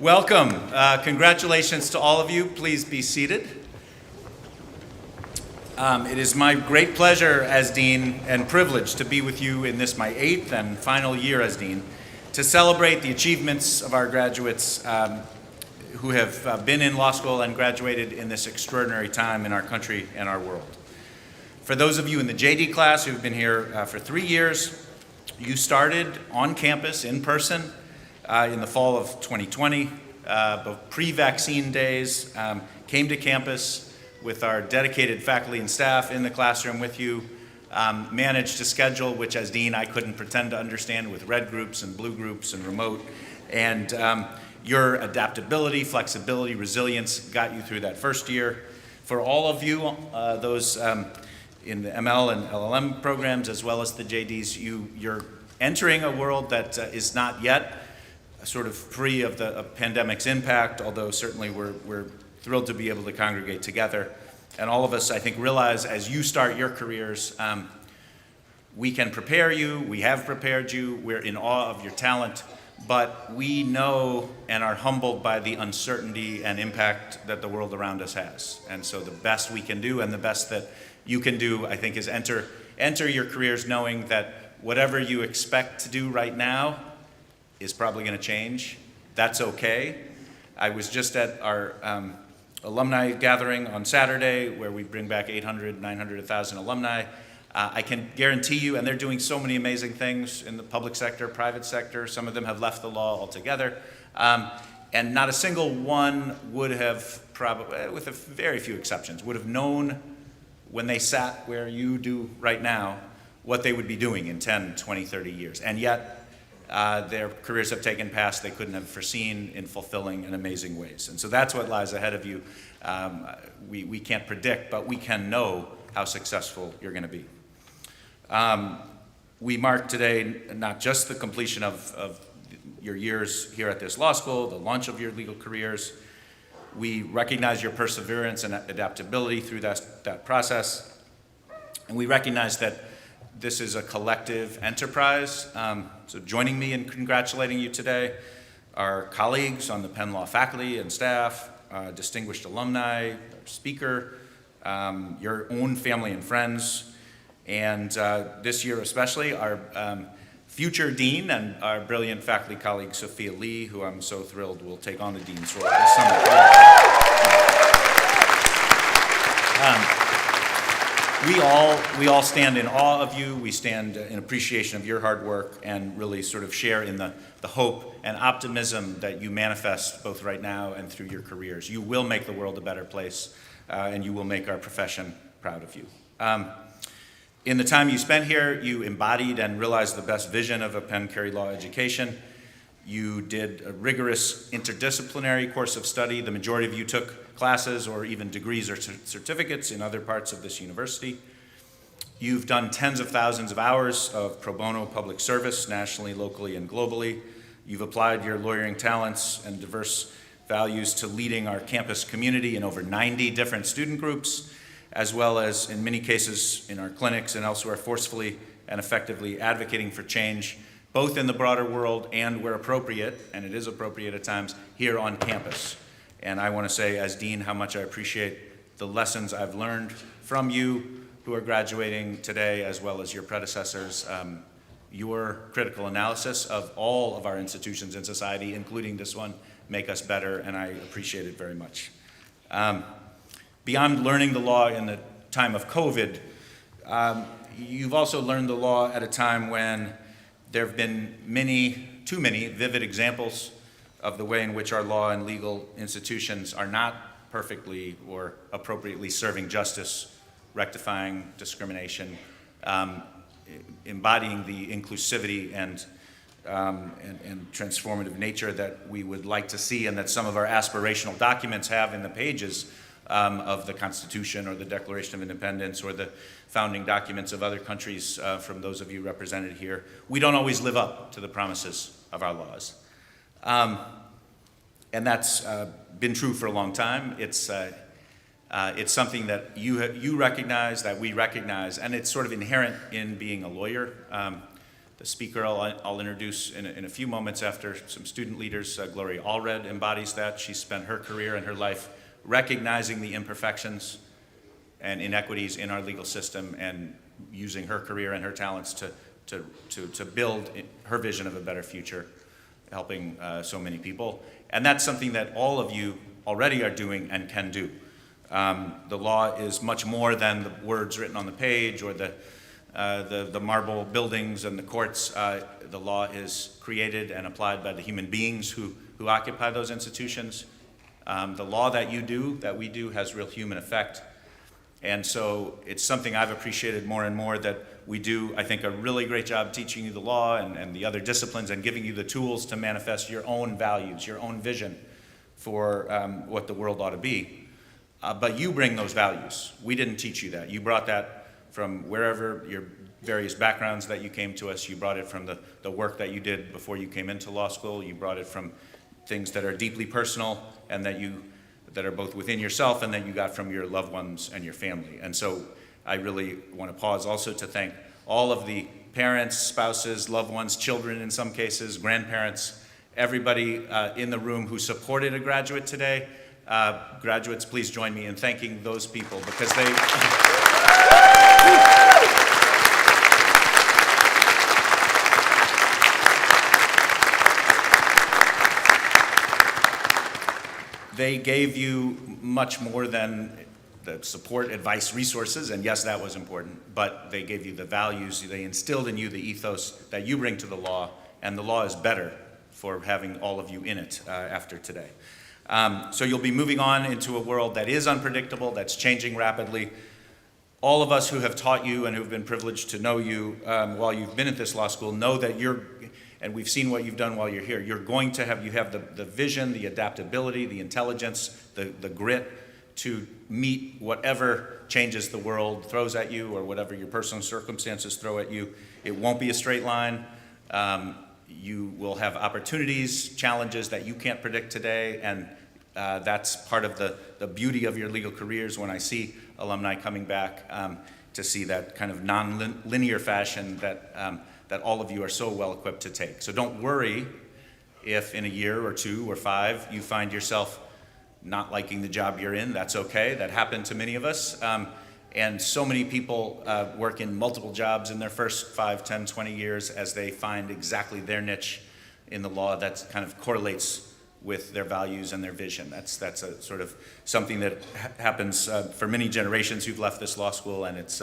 Welcome. Congratulations to all of you. Please be seated. It is my great pleasure as Dean and privilege to be with you in this, my 8th and final year as Dean, to celebrate the achievements of our graduates who have been in law school and graduated in this extraordinary time in our country and our world. For those of you in the JD class who've been here for 3 years, you started on campus in person in the fall of 2020, pre-vaccine days, came to campus with our dedicated faculty and staff in the classroom with you, managed to schedule, which as Dean I couldn't pretend to understand, with red groups and blue groups and remote, and your adaptability, flexibility, resilience got you through that first year. For all of you, those in the ML and LLM programs as well as the JDs, you're entering a world that is not yet sort of free of the pandemic's impact, although certainly we're thrilled to be able to congregate together. And all of us, I think, realize as you start your careers, we can prepare you, we have prepared you, we're in awe of your talent, but we know and are humbled by the uncertainty and impact that the world around us has. And so the best we can do and the best that you can do, I think, is enter your careers knowing that whatever you expect to do right now is probably going to change. That's okay. I was just at our alumni gathering on Saturday where we bring back 800, 900, 1,000 alumni. I can guarantee you, and they're doing so many amazing things in the public sector, private sector. Some of them have left the law altogether. And not a single one would have probably, with a very few exceptions, would have known when they sat where you do right now what they would be doing in 10, 20, 30 years. And yet, their careers have taken paths they couldn't have foreseen in fulfilling in amazing ways. And so that's what lies ahead of you. We can't predict, but we can know how successful you're going to be. We mark today not just the completion of your years here at this law school, the launch of your legal careers. We recognize your perseverance and adaptability through that process. And we recognize that this is a collective enterprise. So joining me in congratulating you today are colleagues on the Penn Law faculty and staff, distinguished alumni, speaker, your own family and friends, and this year especially, our future dean and our brilliant faculty colleague, Sophia Lee, who I'm so thrilled will take on the dean's role this summer. We all stand in awe of you. We stand in appreciation of your hard work and really sort of share in the hope and optimism that you manifest both right now and through your careers. You will make the world a better place, and you will make our profession proud of you. In the time you spent here, you embodied and realized the best vision of a Penn Carey Law education. You did a rigorous interdisciplinary course of study. The majority of you took classes or even degrees or certificates in other parts of this university. You've done tens of thousands of hours of pro bono public service nationally, locally, and globally. You've applied your lawyering talents and diverse values to leading our campus community in over 90 different student groups, as well as in many cases in our clinics and elsewhere forcefully and effectively advocating for change, both in the broader world and where appropriate, and it is appropriate at times, here on campus. And I want to say as Dean how much I appreciate the lessons I've learned from you who are graduating today, as well as your predecessors. Your critical analysis of all of our institutions in society, including this one, make us better, and I appreciate it very much. Beyond learning the law in the time of COVID, you've also learned the law at a time when there have been too many vivid examples of the way in which our law and legal institutions are not perfectly or appropriately serving justice, rectifying discrimination, embodying the inclusivity and transformative nature that we would like to see and that some of our aspirational documents have in the pages of the Constitution or the Declaration of Independence or the founding documents of other countries from those of you represented here. We don't always live up to the promises of our laws. And that's been true for a long time. It's something that you recognize, that we recognize, and it's sort of inherent in being a lawyer. The speaker I'll introduce in a few moments after some student leaders, Gloria Allred embodies that. She spent her career and her life recognizing the imperfections and inequities in our legal system and using her career and her talents to build her vision of a better future, helping so many people. And that's something that all of you already are doing and can do. The law is much more than the words written on the page or the marble buildings and the courts. The law is created and applied by the human beings who occupy those institutions. The law that we do, has real human effect. And so it's something I've appreciated more and more, that we do, I think, a really great job teaching you the law and the other disciplines and giving you the tools to manifest your own values, your own vision for what the world ought to be. But you bring those values. We didn't teach you that. You brought that from wherever your various backgrounds that you came to us. You brought it from the work that you did before you came into law school. You brought it from things that are deeply personal and that are both within yourself and that you got from your loved ones and your family. And so I really want to pause also to thank all of the parents, spouses, loved ones, children in some cases, grandparents, everybody in the room who supported a graduate today. Graduates, please join me in thanking those people, because they gave you much more than the support, advice, resources, and yes, that was important, but they gave you the values, they instilled in you the ethos that you bring to the law, and the law is better for having all of you in it after today. So you'll be moving on into a world that is unpredictable, that's changing rapidly. All of us who have taught you and who've been privileged to know you while you've been at this law school know that and we've seen what you've done while you're here, you have the vision, the adaptability, the intelligence, the grit to meet whatever changes the world throws at you or whatever your personal circumstances throw at you. It won't be a straight line. You will have opportunities, challenges that you can't predict today, and that's part of the beauty of your legal careers when I see alumni coming back to see that kind of non-linear fashion that all of you are so well equipped to take. So don't worry if in a year or 2 or 5 you find yourself not liking the job you're in. That's okay. That happened to many of us. And so many people work in multiple jobs in their first 5, 10, 20 years as they find exactly their niche in the law that kind of correlates with their values and their vision. That's a sort of something that happens for many generations who've left this law school, and it's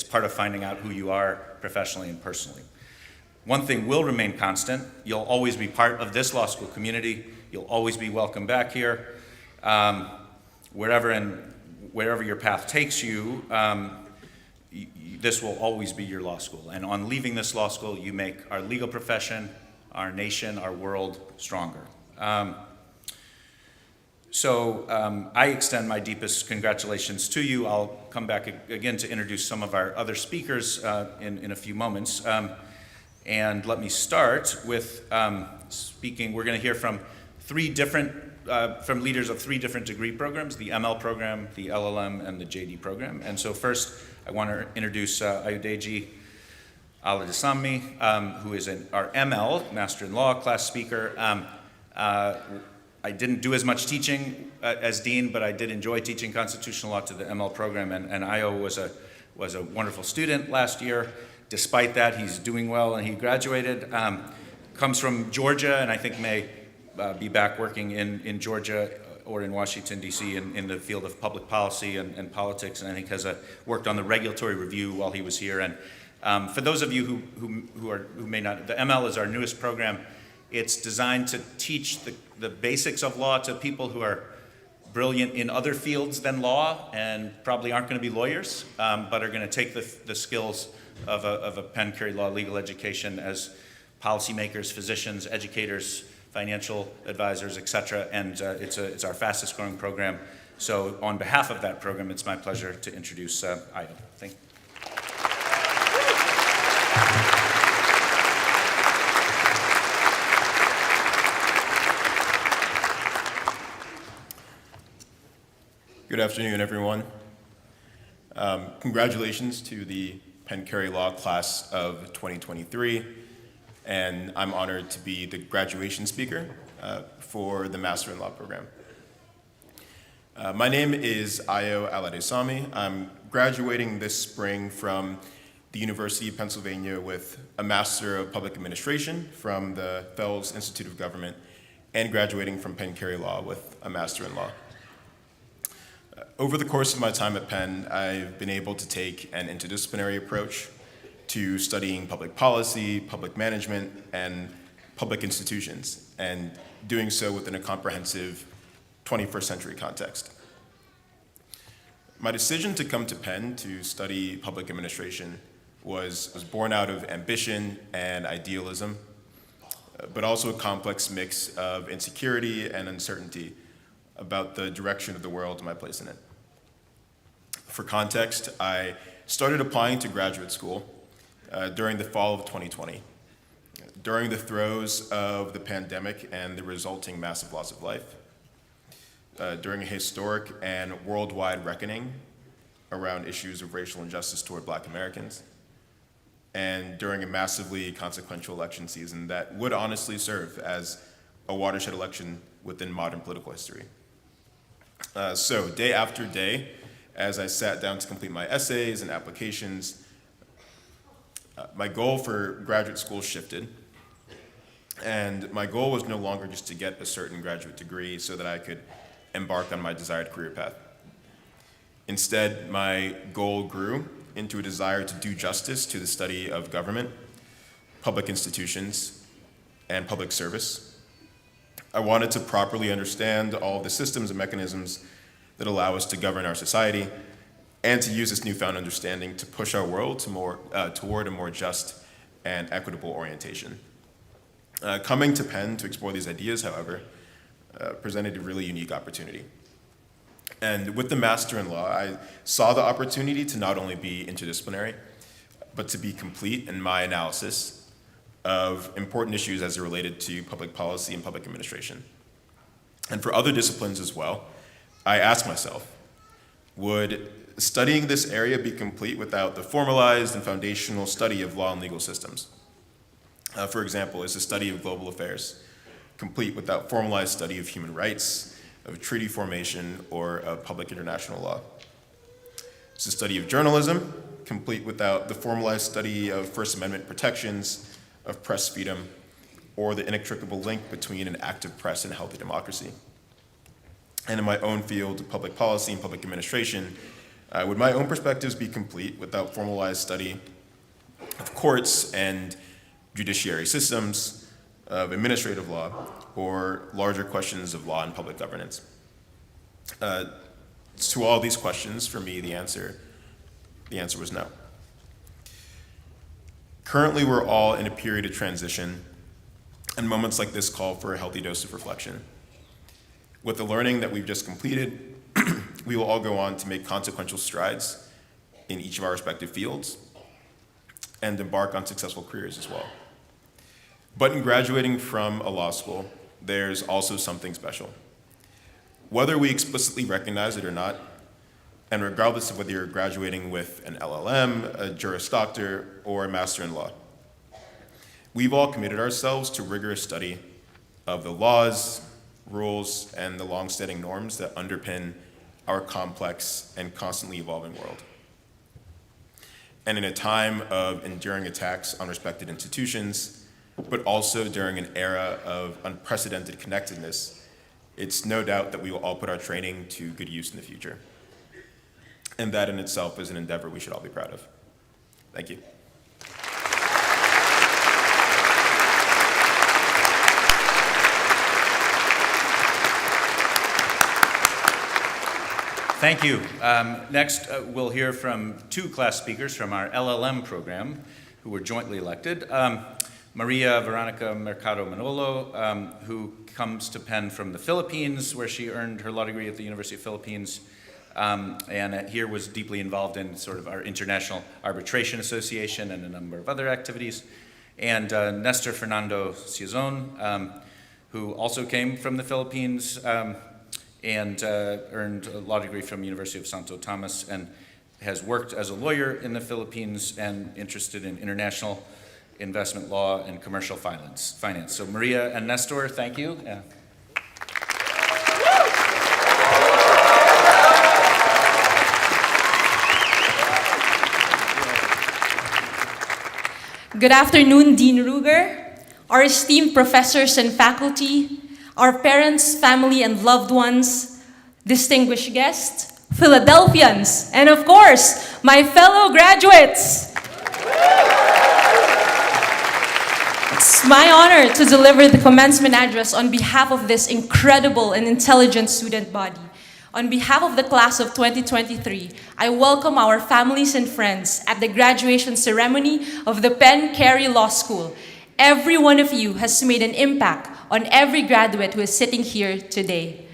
part of finding out who you are professionally and personally. One thing will remain constant: you'll always be part of this law school community. You'll always be welcome back here. Wherever your path takes you, this will always be your law school. And on leaving this law school, you make our legal profession, our nation, our world stronger. I extend my deepest congratulations to you. I'll come back again to introduce some of our other speakers in a few moments. And let me start with speaking. We're going to hear from from leaders of 3 different degree programs: the ML program, the LLM, and the JD program. And so first, I want to introduce Ayodeji Aladesanmi, who is our ML, Master in Law Class speaker. I didn't do as much teaching as Dean, but I did enjoy teaching constitutional law to the ML program, and Ayo was a wonderful student last year. Despite that, he's doing well, and he graduated. Comes from Georgia, and I think may be back working in Georgia or in Washington, D.C. in the field of public policy and politics, and I think has worked on the regulatory review while he was here. And for those of you who may not, the ML is our newest program. It's designed to teach the basics of law to people who are brilliant in other fields than law and probably aren't going to be lawyers, but are going to take the skills of a Penn Carey Law legal education as policymakers, physicians, educators, financial advisors, etc. And it's our fastest growing program. So on behalf of that program, it's my pleasure to introduce Ayo. Thank you. Good afternoon, everyone. Congratulations to the Penn Carey Law Class of 2023, and I'm honored to be the graduation speaker for the Master in Law program. My name is Aladesanmi. I'm graduating this spring from the University of Pennsylvania with a Master of Public Administration from the Fels Institute of Government, and graduating from Penn Carey Law with a Master in Law. Over the course of my time at Penn, I've been able to take an interdisciplinary approach to studying public policy, public management, and public institutions, and doing so within a comprehensive 21st century context. My decision to come to Penn to study public administration was born out of ambition and idealism, but also a complex mix of insecurity and uncertainty about the direction of the world and my place in it. For context, I started applying to graduate school during the fall of 2020, during the throes of the pandemic and the resulting massive loss of life, during a historic and worldwide reckoning around issues of racial injustice toward Black Americans, and during a massively consequential election season that would honestly serve as a watershed election within modern political history. So day after day, as I sat down to complete my essays and applications, my goal for graduate school shifted. And my goal was no longer just to get a certain graduate degree so that I could embark on my desired career path. Instead, my goal grew into a desire to do justice to the study of government, public institutions, and public service. I wanted to properly understand all the systems and mechanisms that allow us to govern our society, and to use this newfound understanding to push our world to toward a more just and equitable orientation. Coming to Penn to explore these ideas, however, presented a really unique opportunity. And with the Master in Law, I saw the opportunity to not only be interdisciplinary, but to be complete in my analysis of important issues as it related to public policy and public administration. And for other disciplines as well, I asked myself, would studying this area be complete without the formalized and foundational study of law and legal systems? For example, is the study of global affairs complete without formalized study of human rights, of treaty formation, or of public international law? Is the study of journalism complete without the formalized study of First Amendment protections, of press freedom, or the inextricable link between an active press and a healthy democracy? And in my own field of public policy and public administration, would my own perspectives be complete without formalized study of courts and judiciary systems, of administrative law, or larger questions of law and public governance? To all these questions, for me, the answer was no. Currently, we're all in a period of transition, and moments like this call for a healthy dose of reflection. With the learning that we've just completed, we will all go on to make consequential strides in each of our respective fields and embark on successful careers as well. But in graduating from a law school, there's also something special. Whether we explicitly recognize it or not, and regardless of whether you're graduating with an LLM, a Juris Doctor, or a Master in Law, we've all committed ourselves to rigorous study of the laws, rules, and the long-standing norms that underpin our complex and constantly evolving world. And in a time of enduring attacks on respected institutions, but also during an era of unprecedented connectedness, it's no doubt that we will all put our training to good use in the future. And that in itself is an endeavor we should all be proud of. Thank you. Thank you. Next, we'll hear from two class speakers from our LLM program who were jointly elected. Maria Veronica Mercado Manalo, who comes to Penn from the Philippines, where she earned her law degree at the University of Philippines, and here was deeply involved in sort of our International Arbitration Association and a number of other activities. And Nestor Fernando Siazon, who also came from the Philippines and earned a law degree from University of Santo Tomas, and has worked as a lawyer in the Philippines and interested in international investment law and commercial finance. So Maria and Nestor, thank you. Yeah. Good afternoon, Dean Ruger, our esteemed professors and faculty, our parents, family, and loved ones, distinguished guests, Philadelphians, and of course, my fellow graduates. It's my honor to deliver the commencement address on behalf of this incredible and intelligent student body. On behalf of the class of 2023, I welcome our families and friends at the graduation ceremony of the Penn Carey Law School. Every one of you has made an impact on every graduate who is sitting here today.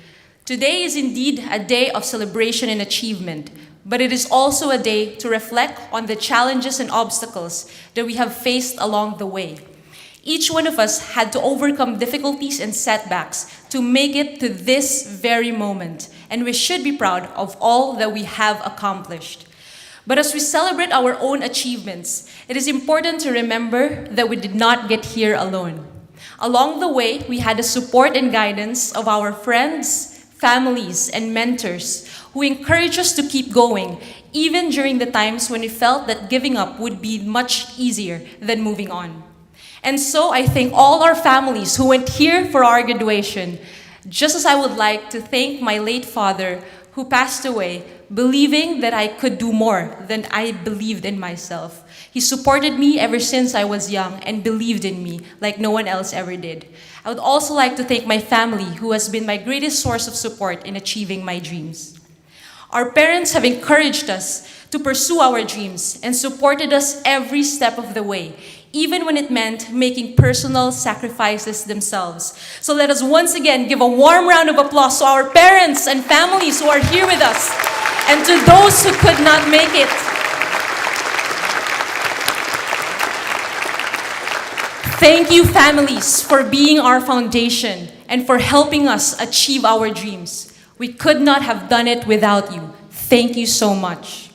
Today is indeed a day of celebration and achievement, but it is also a day to reflect on the challenges and obstacles that we have faced along the way. Each one of us had to overcome difficulties and setbacks to make it to this very moment, and we should be proud of all that we have accomplished. But as we celebrate our own achievements, it is important to remember that we did not get here alone. Along the way, we had the support and guidance of our friends, families, and mentors who encouraged us to keep going, even during the times when we felt that giving up would be much easier than moving on. And so I thank all our families who went here for our graduation, just as I would like to thank my late father who passed away, believing that I could do more than I believed in myself. He supported me ever since I was young and believed in me like no one else ever did. I would also like to thank my family who has been my greatest source of support in achieving my dreams. Our parents have encouraged us to pursue our dreams and supported us every step of the way, even when it meant making personal sacrifices themselves. So let us once again give a warm round of applause to our parents and families who are here with us, and to those who could not make it. Thank you, families, for being our foundation and for helping us achieve our dreams. We could not have done it without you. Thank you so much.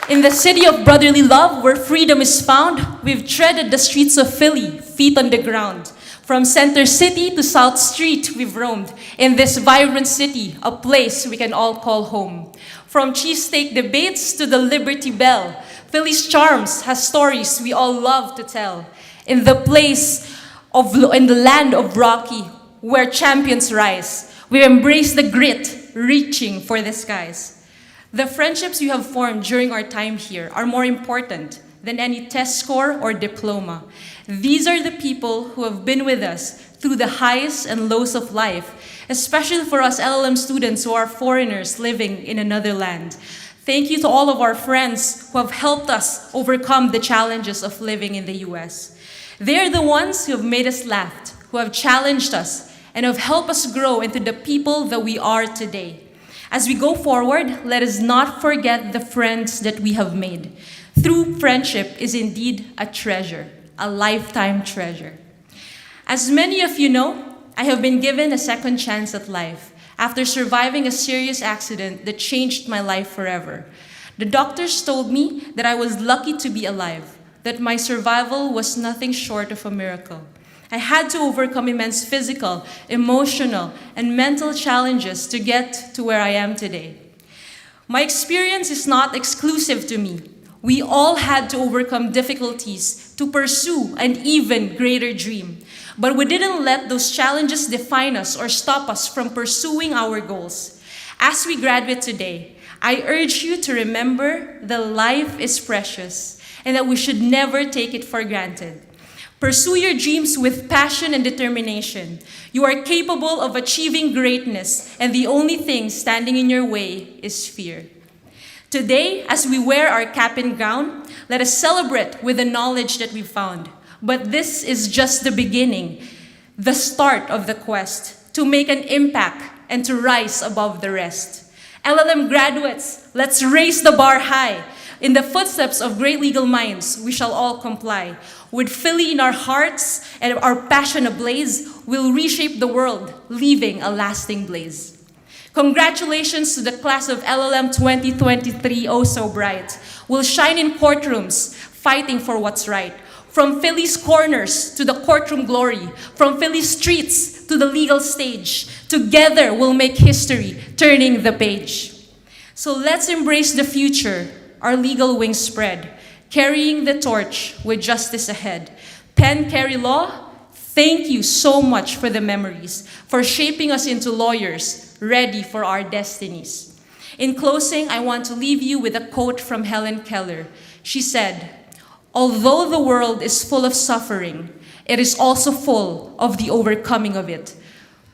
In the city of brotherly love, where freedom is found, we've treaded the streets of Philly, feet on the ground. From Center City to South Street, we've roamed. In this vibrant city, a place we can all call home. From cheesesteak debates to the Liberty Bell, Philly's charms has stories we all love to tell. In the land of Rocky, where champions rise, we embrace the grit, reaching for the skies. The friendships you have formed during our time here are more important than any test score or diploma. These are the people who have been with us through the highs and lows of life, especially for us LLM students who are foreigners living in another land. Thank you to all of our friends who have helped us overcome the challenges of living in the US. They're the ones who have made us laugh, who have challenged us, and have helped us grow into the people that we are today. As we go forward, let us not forget the friends that we have made. True friendship is indeed a treasure, a lifetime treasure. As many of you know, I have been given a second chance at life after surviving a serious accident that changed my life forever. The doctors told me that I was lucky to be alive, that my survival was nothing short of a miracle. I had to overcome immense physical, emotional, and mental challenges to get to where I am today. My experience is not exclusive to me. We all had to overcome difficulties to pursue an even greater dream. But we didn't let those challenges define us or stop us from pursuing our goals. As we graduate today, I urge you to remember that life is precious and that we should never take it for granted. Pursue your dreams with passion and determination. You are capable of achieving greatness, and the only thing standing in your way is fear. Today, as we wear our cap and gown, let us celebrate with the knowledge that we found. But this is just the beginning, the start of the quest to make an impact and to rise above the rest. LLM graduates, let's raise the bar high. In the footsteps of great legal minds, we shall all comply. With Philly in our hearts and our passion ablaze, we'll reshape the world, leaving a lasting blaze. Congratulations to the class of LLM 2023, oh so bright. We'll shine in courtrooms, fighting for what's right. From Philly's corners to the courtroom glory, from Philly's streets to the legal stage, together we'll make history, turning the page. So let's embrace the future, our legal wings spread, carrying the torch with justice ahead. Penn Carey Law, thank you so much for the memories, for shaping us into lawyers, ready for our destinies. In closing, I want to leave you with a quote from Helen Keller. She said, "Although the world is full of suffering, it is also full of the overcoming of it."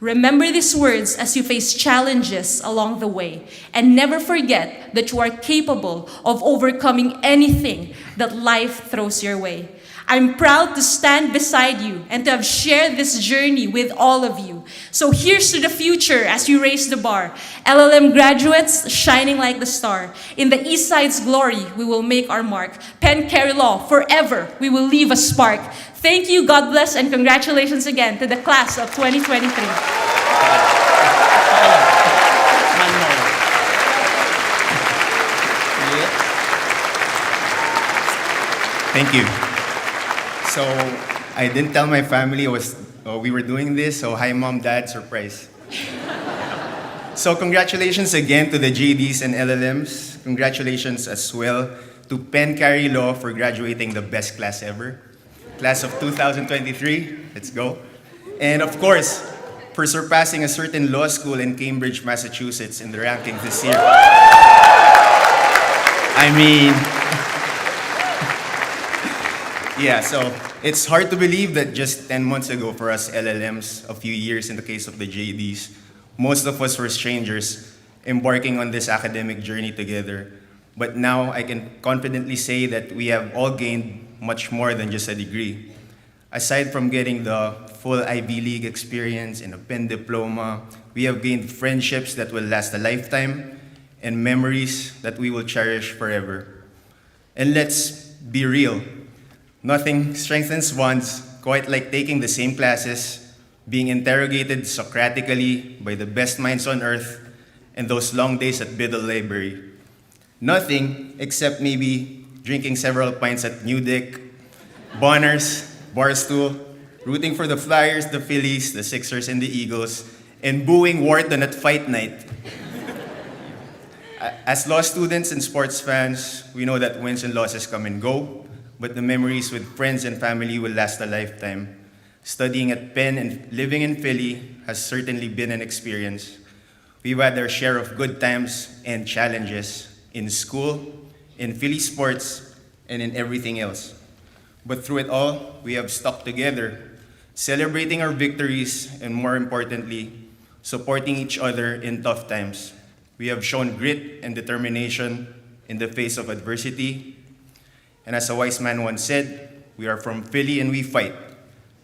Remember these words as you face challenges along the way, and never forget that you are capable of overcoming anything that life throws your way. I'm proud to stand beside you and to have shared this journey with all of you. So here's to the future as you raise the bar. LLM graduates shining like the star. In the East Side's glory, we will make our mark. Penn Carey Law, forever, we will leave a spark. Thank you, God bless, and congratulations again to the class of 2023. Thank you. So I didn't tell my family we were doing this, so hi mom, dad, surprise. So congratulations again to the JDs and LLMs. Congratulations as well to Penn Carey Law for graduating the best class ever. Class of 2023, let's go. And of course, for surpassing a certain law school in Cambridge, Massachusetts in the rankings this year. I mean, yeah, so it's hard to believe that just 10 months ago for us LLMs, a few years in the case of the JDs, most of us were strangers embarking on this academic journey together. But now I can confidently say that we have all gained much more than just a degree. Aside from getting the full Ivy League experience and a Penn diploma, we have gained friendships that will last a lifetime and memories that we will cherish forever. And let's be real. Nothing strengthens bonds quite like taking the same classes, being interrogated Socratically by the best minds on earth, and those long days at Biddle Library. Nothing except maybe drinking several pints at New Dick, Bonners, Barstool, rooting for the Flyers, the Phillies, the Sixers, and the Eagles, and booing Wharton at fight night. As law students and sports fans, we know that wins and losses come and go, but the memories with friends and family will last a lifetime. Studying at Penn and living in Philly has certainly been an experience. We've had our share of good times and challenges in school, in Philly sports, and in everything else. But through it all, we have stuck together, celebrating our victories and, more importantly, supporting each other in tough times. We have shown grit and determination in the face of adversity. And as a wise man once said, we are from Philly and we fight.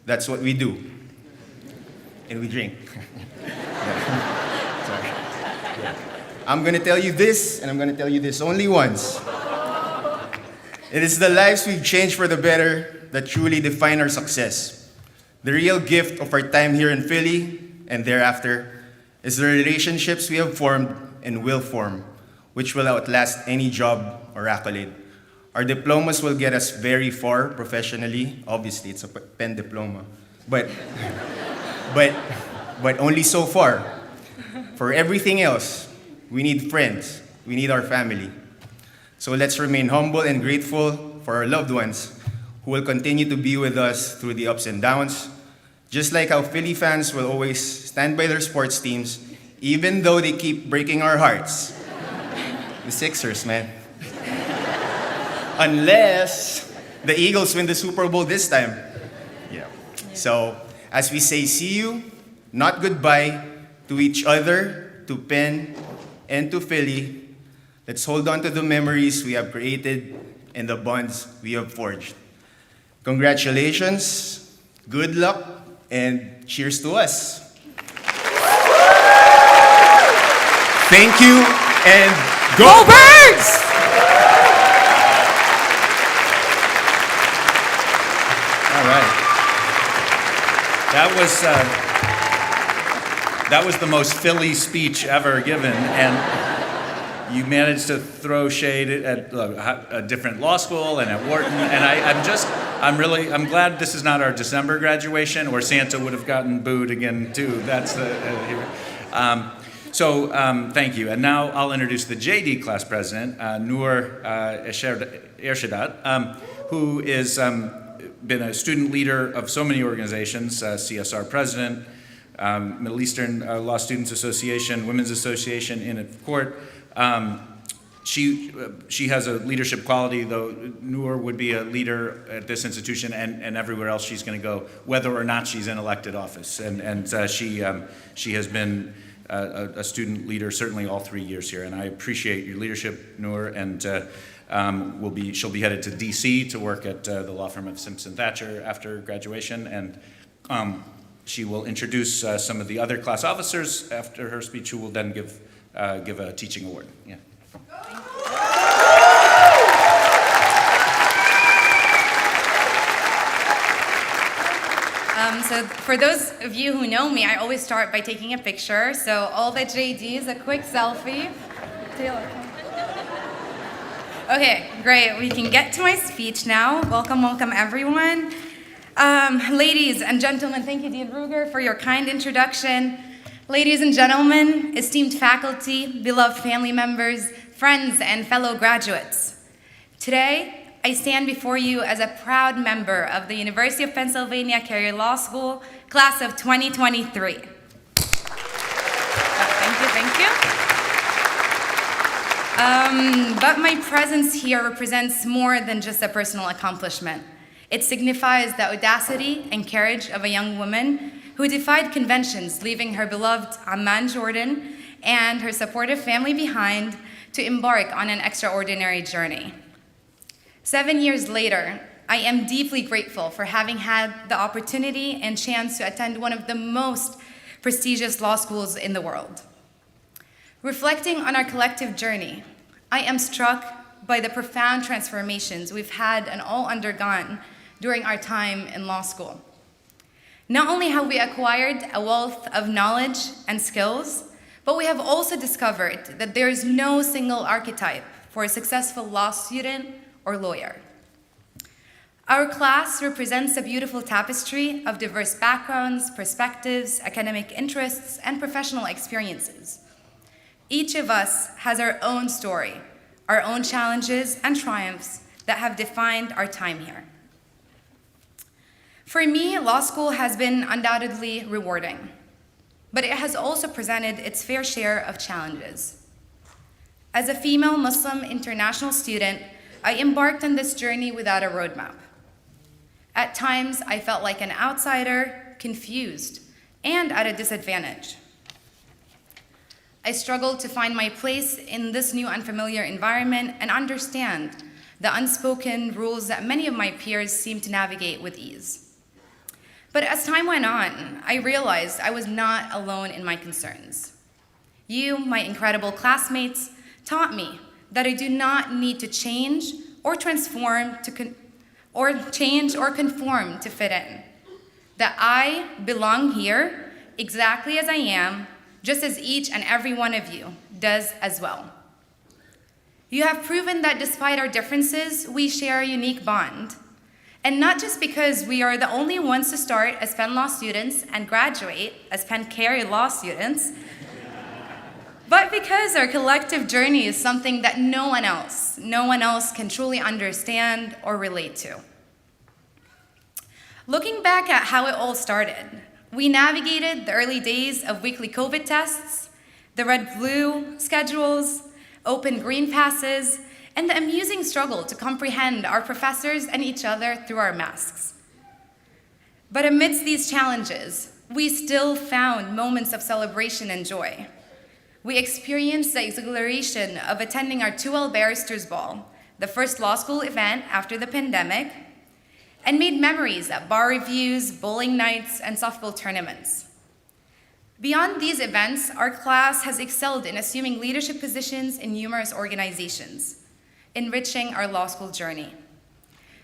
That's what we do. And we drink. Sorry. I'm gonna tell you this, and I'm gonna tell you this only once. It is the lives we've changed for the better that truly define our success. The real gift of our time here in Philly and thereafter is the relationships we have formed and will form, which will outlast any job or accolade. Our diplomas will get us very far professionally. Obviously, it's a Penn diploma, but only so far. For everything else, we need friends. We need our family. So let's remain humble and grateful for our loved ones who will continue to be with us through the ups and downs, just like how Philly fans will always stand by their sports teams, even though they keep breaking our hearts. The Sixers, man. Unless the Eagles win the Super Bowl this time. Yeah. So, as we say see you, not goodbye, to each other, to Penn, and to Philly, let's hold on to the memories we have created and the bonds we have forged. Congratulations, good luck, and cheers to us. Thank you, and go Birds! That was the most Philly speech ever given, and you managed to throw shade at a different law school and at Wharton, and I'm glad this is not our December graduation, or Santa would have gotten booed again too. That's the. Thank you, and now I'll introduce the JD class president, Noor Irshaidat, who is been a student leader of so many organizations, CSR president. Middle Eastern Law Students Association, Women's Association in court. She has a leadership quality, though Noor would be a leader at this institution and everywhere else she's going to go, whether or not she's in elected office. And she has been a student leader certainly all 3 years here, and I appreciate your leadership, Noor. And she'll be headed to D.C. to work at the law firm of Simpson Thacher after graduation, and she will introduce some of the other class officers after her speech, who will then give a teaching award. Yeah. So for those of you who know me, I always start by taking a picture. So all the JDs, a quick selfie. Tayler. Okay, great. We can get to my speech now. Welcome everyone. Ladies and gentlemen, thank you, Dean Ruger, for your kind introduction. Ladies and gentlemen, esteemed faculty, beloved family members, friends, and fellow graduates. Today, I stand before you as a proud member of the University of Pennsylvania Carey Law School, class of 2023. Thank you. But my presence here represents more than just a personal accomplishment. It signifies the audacity and courage of a young woman who defied conventions, leaving her beloved Amman, Jordan, and her supportive family behind to embark on an extraordinary journey. 7 years later, I am deeply grateful for having had the opportunity and chance to attend one of the most prestigious law schools in the world. Reflecting on our collective journey, I am struck by the profound transformations we've had and all undergone during our time in law school. Not only have we acquired a wealth of knowledge and skills, but we have also discovered that there is no single archetype for a successful law student or lawyer. Our class represents a beautiful tapestry of diverse backgrounds, perspectives, academic interests, and professional experiences. Each of us has our own story, our own challenges and triumphs that have defined our time here. For me, law school has been undoubtedly rewarding, but it has also presented its fair share of challenges. As a female Muslim international student, I embarked on this journey without a roadmap. At times, I felt like an outsider, confused, and at a disadvantage. I struggled to find my place in this new unfamiliar environment and understand the unspoken rules that many of my peers seemed to navigate with ease. But as time went on, I realized I was not alone in my concerns. You, my incredible classmates, taught me that I do not need to change or conform to fit in. That I belong here exactly as I am, just as each and every one of you does as well. You have proven that despite our differences, we share a unique bond. And not just because we are the only ones to start as Penn Law students and graduate as Penn Carey Law students, but because our collective journey is something that no one else can truly understand or relate to. Looking back at how it all started, we navigated the early days of weekly COVID tests, the red-blue schedules, open green passes, and the amusing struggle to comprehend our professors and each other through our masks. But amidst these challenges, we still found moments of celebration and joy. We experienced the exhilaration of attending our 2L Barristers Ball, the first law school event after the pandemic, and made memories at bar reviews, bowling nights, and softball tournaments. Beyond these events, our class has excelled in assuming leadership positions in numerous organizations, enriching our law school journey.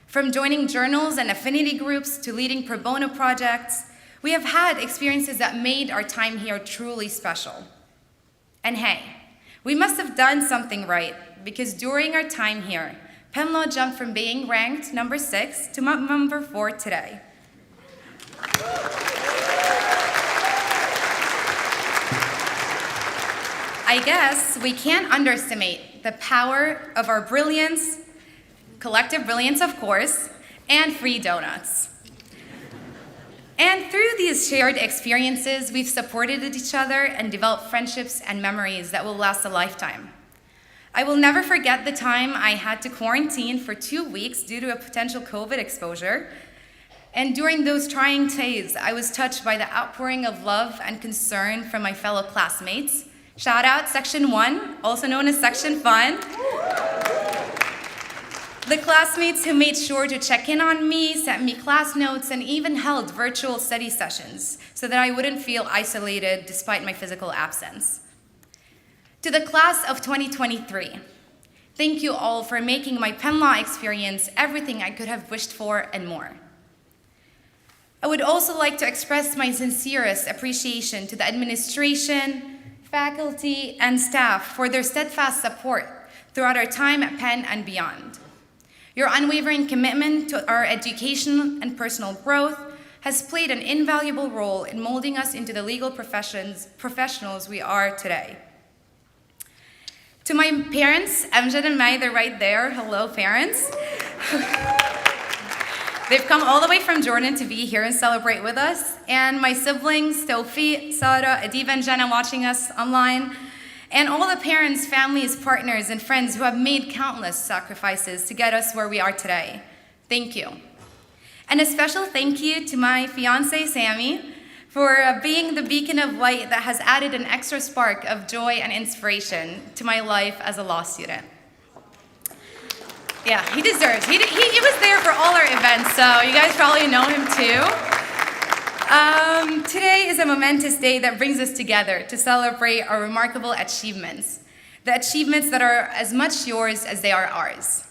From joining journals and affinity groups to leading pro bono projects, We have had experiences that made our time here truly special. And hey, we must have done something right, because during our time here, Penn Law jumped from being ranked number 6 to number 4 today. I guess we can't underestimate the power of our brilliance, collective brilliance, of course, and free donuts. And through these shared experiences, we've supported each other and developed friendships and memories that will last a lifetime. I will never forget the time I had to quarantine for 2 weeks due to a potential COVID exposure. And during those trying days, I was touched by the outpouring of love and concern from my fellow classmates. Shout out Section 1, also known as Section Fun. The classmates who made sure to check in on me, sent me class notes, and even held virtual study sessions so that I wouldn't feel isolated despite my physical absence. To the class of 2023, thank you all for making my Penn Law experience everything I could have wished for and more. I would also like to express my sincerest appreciation to the administration, faculty, and staff for their steadfast support throughout our time at Penn and beyond. Your unwavering commitment to our education and personal growth has played an invaluable role in molding us into the legal professionals we are today. To my parents, Amjad and May, they're right there. Hello, parents. They've come all the way from Jordan to be here and celebrate with us. And my siblings, Sophia, Sarah, Adiva, and Jenna watching us online. And all the parents, families, partners, and friends who have made countless sacrifices to get us where we are today. Thank you. And a special thank you to my fiance, Sammy, for being the beacon of light that has added an extra spark of joy and inspiration to my life as a law student. Yeah, he deserves. He was there for all our events, so you guys probably know him too. Today is a momentous day that brings us together to celebrate our remarkable achievements, the achievements that are as much yours as they are ours.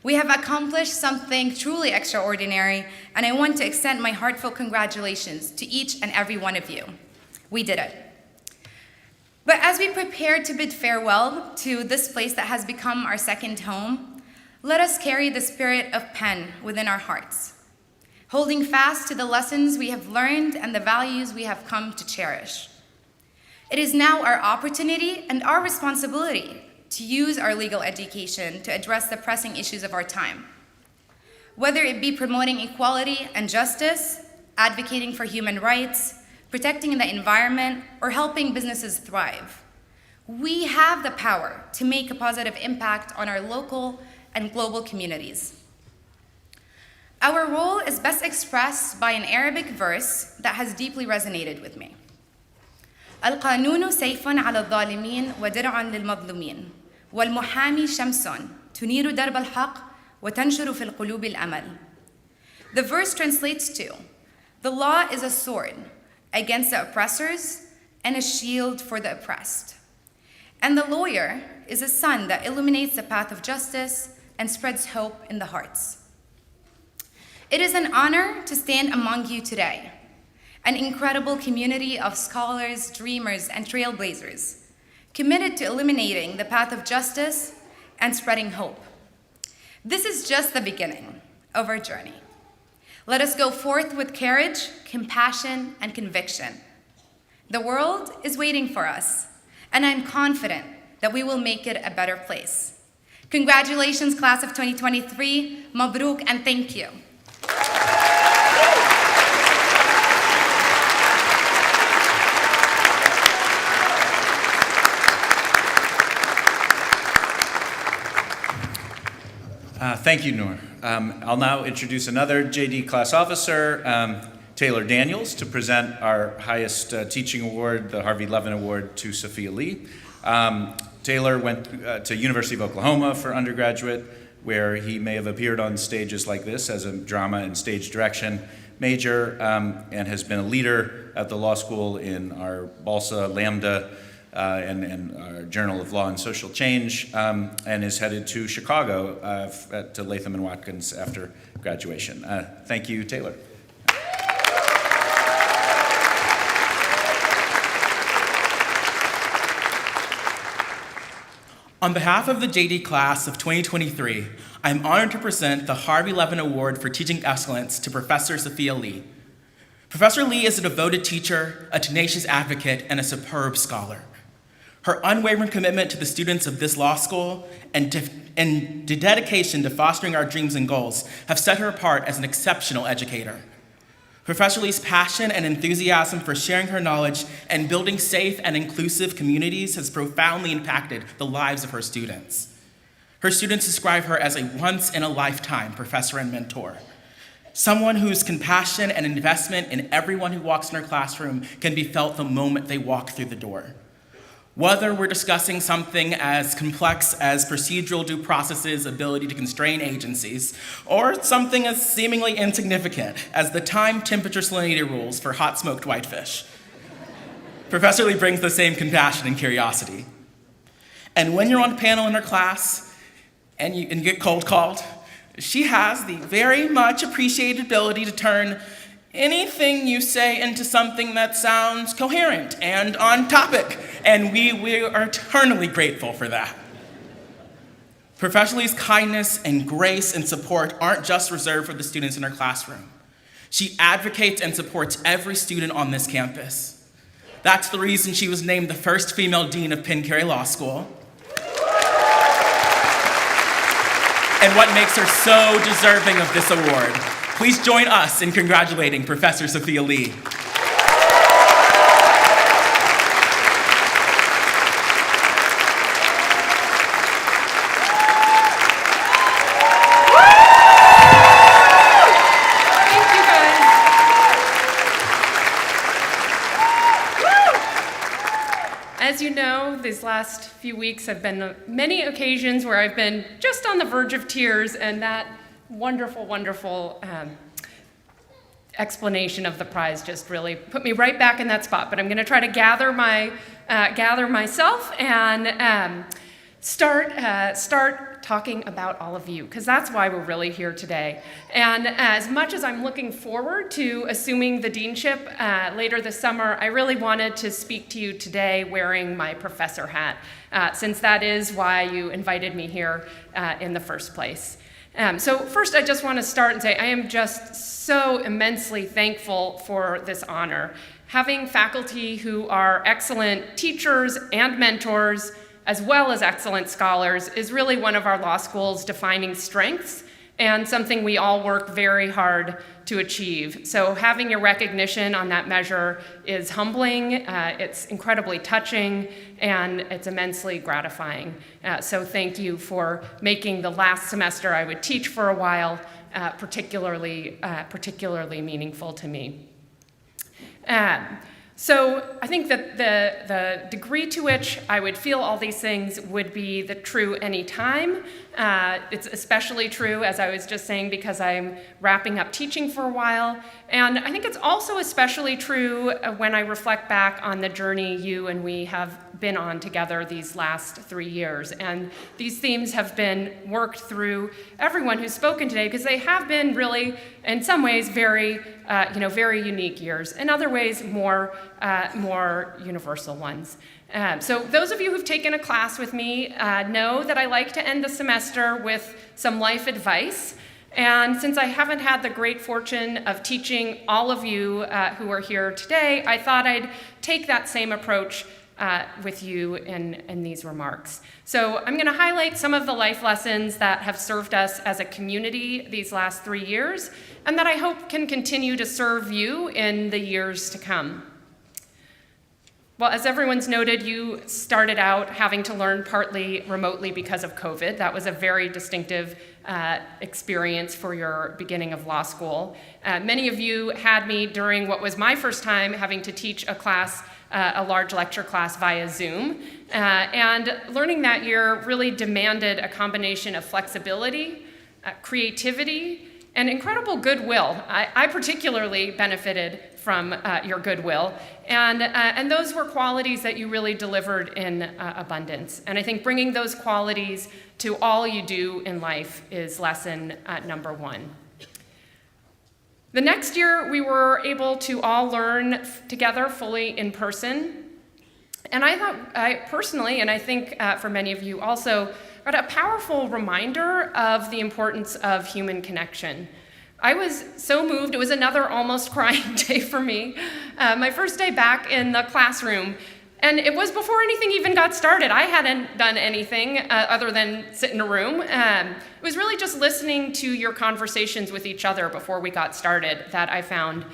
We have accomplished something truly extraordinary, and I want to extend my heartfelt congratulations to each and every one of you. We did it. But as we prepare to bid farewell to this place that has become our second home, let us carry the spirit of Penn within our hearts, holding fast to the lessons we have learned and the values we have come to cherish. It is now our opportunity and our responsibility to use our legal education to address the pressing issues of our time. Whether it be promoting equality and justice, advocating for human rights, protecting the environment, or helping businesses thrive, we have the power to make a positive impact on our local and global communities. Our role is best expressed by an Arabic verse that has deeply resonated with me. القانون سيف على الظالمين ودرع للمظلومين والمحامي شمس تنير درب الحق وتنشر في القلوب الأمل. The verse translates to, the law is a sword against the oppressors and a shield for the oppressed. And the lawyer is a sun that illuminates the path of justice and spreads hope in the hearts. It is an honor to stand among you today, an incredible community of scholars, dreamers, and trailblazers, committed to illuminating the path of justice and spreading hope. This is just the beginning of our journey. Let us go forth with courage, compassion, and conviction. The world is waiting for us, and I'm confident that we will make it a better place. Congratulations, class of 2023, Mabruk, and thank you. Thank you, Noor. I'll now introduce another JD class officer, Tayler Daniels, to present our highest teaching award, the Harvey Levin Award, to Sophia Lee. Tayler went to University of Oklahoma for undergraduate, where he may have appeared on stages like this as a drama and stage direction major, and has been a leader at the law school in our Balsa, Lambda, and our Journal of Law and Social Change, and is headed to Chicago to Latham & Watkins after graduation. Thank you, Tayler. On behalf of the JD class of 2023, I'm honored to present the Harvey Levin Award for Teaching Excellence to Professor Sophia Lee. Professor Lee is a devoted teacher, a tenacious advocate, and a superb scholar. Her unwavering commitment to the students of this law school and the dedication to fostering our dreams and goals have set her apart as an exceptional educator. Professor Lee's passion and enthusiasm for sharing her knowledge and building safe and inclusive communities has profoundly impacted the lives of her students. Her students describe her as a once-in-a-lifetime professor and mentor, someone whose compassion and investment in everyone who walks in her classroom can be felt the moment they walk through the door. Whether we're discussing something as complex as procedural due process's ability to constrain agencies, or something as seemingly insignificant as the time temperature salinity rules for hot smoked whitefish, Professor Lee brings the same compassion and curiosity. And when you're on a panel in her class and you get cold called, she has the very much appreciated ability to turn anything you say into something that sounds coherent and on topic, and we are eternally grateful for that. Professor Lee's kindness and grace and support aren't just reserved for the students in her classroom. She advocates and supports every student on this campus. That's the reason she was named the first female dean of Penn Carey Law School, and what makes her so deserving of this award. Please join us in congratulating Professor Sophia Lee. As you know, these last few weeks have been many occasions where I've been just on the verge of tears, and that wonderful, wonderful explanation of the prize just really put me right back in that spot. But I'm going to try to gather myself and start talking about all of you, because that's why we're really here today. And as much as I'm looking forward to assuming the deanship later this summer, I really wanted to speak to you today wearing my professor hat, since that is why you invited me here in the first place. So first, I just want to start and say I am just so immensely thankful for this honor. Having faculty who are excellent teachers and mentors, as well as excellent scholars, is really one of our law school's defining strengths and something we all work very hard to achieve. So having your recognition on that measure is humbling, it's incredibly touching, and it's immensely gratifying. So thank you for making the last semester I would teach for a while particularly meaningful to me. So I think that the degree to which I would feel all these things would be the true anytime. It's especially true, as I was just saying, because I'm wrapping up teaching for a while. And I think it's also especially true when I reflect back on the journey you and we have been on together these last 3 years. And these themes have been worked through everyone who's spoken today, because they have been really, in some ways, very unique years. In other ways, more universal ones. So those of you who've taken a class with me know that I like to end the semester with some life advice. And since I haven't had the great fortune of teaching all of you who are here today, I thought I'd take that same approach with you in these remarks. So I'm going to highlight some of the life lessons that have served us as a community these last 3 years, and that I hope can continue to serve you in the years to come. Well, as everyone's noted, you started out having to learn partly remotely because of COVID. That was a very distinctive experience for your beginning of law school. Many of you had me during what was my first time having to teach a class, a large lecture class via Zoom. And learning that year really demanded a combination of flexibility, creativity, and incredible goodwill. I particularly benefited from your goodwill, and those were qualities that you really delivered in abundance. And I think bringing those qualities to all you do in life is lesson number 1. The next year, we were able to all learn together fully in person. And I thought, I personally, and I think for many of you also, got a powerful reminder of the importance of human connection. I was so moved. It was another almost crying day for me. My first day back in the classroom. And it was before anything even got started. I hadn't done anything other than sit in a room. It was really just listening to your conversations with each other before we got started that I found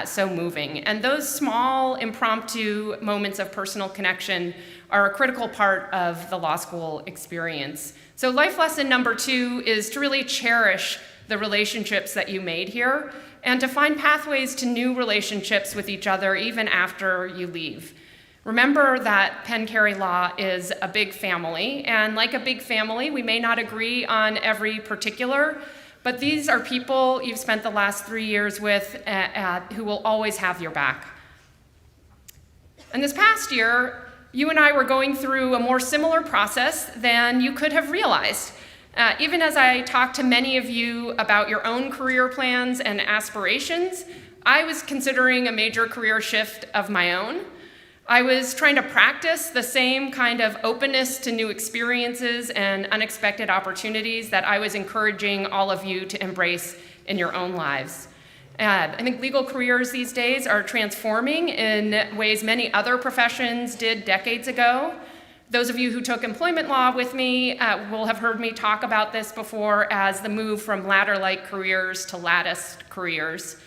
so moving. And those small, impromptu moments of personal connection are a critical part of the law school experience. So life lesson number 2 is to really cherish the relationships that you made here and to find pathways to new relationships with each other even after you leave. Remember that Penn Carey Law is a big family, and like a big family, we may not agree on every particular, but these are people you've spent the last 3 years with who will always have your back. And this past year, you and I were going through a more similar process than you could have realized. Even as I talked to many of you about your own career plans and aspirations, I was considering a major career shift of my own. I was trying to practice the same kind of openness to new experiences and unexpected opportunities that I was encouraging all of you to embrace in your own lives. I think legal careers these days are transforming in ways many other professions did decades ago. Those of you who took employment law with me will have heard me talk about this before as the move from ladder-like careers to latticed careers.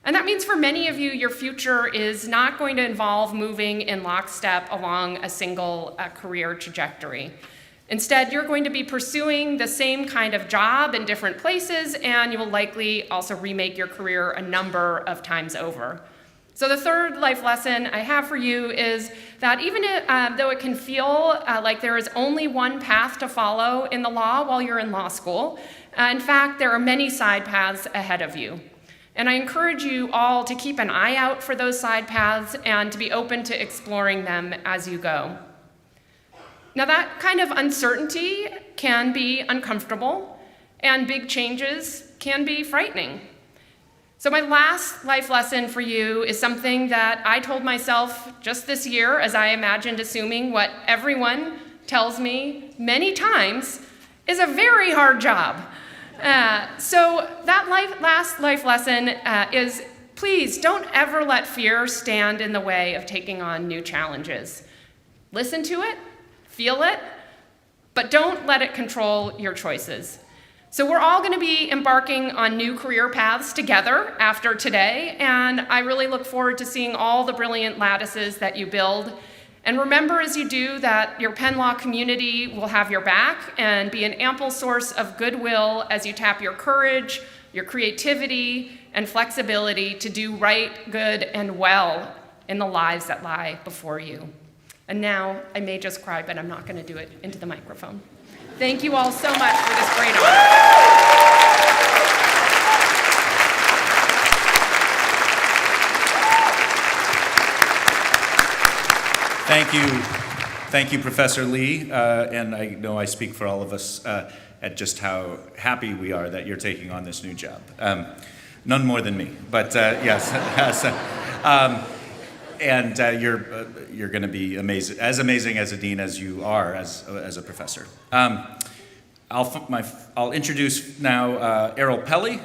And that means for many of you, your future is not going to involve moving in lockstep along a single career trajectory. Instead, you're going to be pursuing the same kind of job in different places, and you will likely also remake your career a number of times over. So the third life lesson I have for you is that even though it can feel like there is only one path to follow in the law while you're in law school, in fact, there are many side paths ahead of you. And I encourage you all to keep an eye out for those side paths and to be open to exploring them as you go. Now, that kind of uncertainty can be uncomfortable, and big changes can be frightening. So my last life lesson for you is something that I told myself just this year as I imagined assuming what everyone tells me many times is a very hard job. So that last life lesson is, please don't ever let fear stand in the way of taking on new challenges. Listen to it, feel it, but don't let it control your choices. So we're all going to be embarking on new career paths together after today, and I really look forward to seeing all the brilliant lattices that you build. And remember as you do that your Penn Law community will have your back and be an ample source of goodwill as you tap your courage, your creativity, and flexibility to do right, good, and well in the lives that lie before you. And now, I may just cry, but I'm not going to do it into the microphone. Thank you all so much for this great honor. Thank you, Professor Lee, and I know I speak for all of us at just how happy we are that you're taking on this new job. None more than me, but yes. And you're going to be amazing as a dean as you are as a professor. I'll introduce now Errel Peli,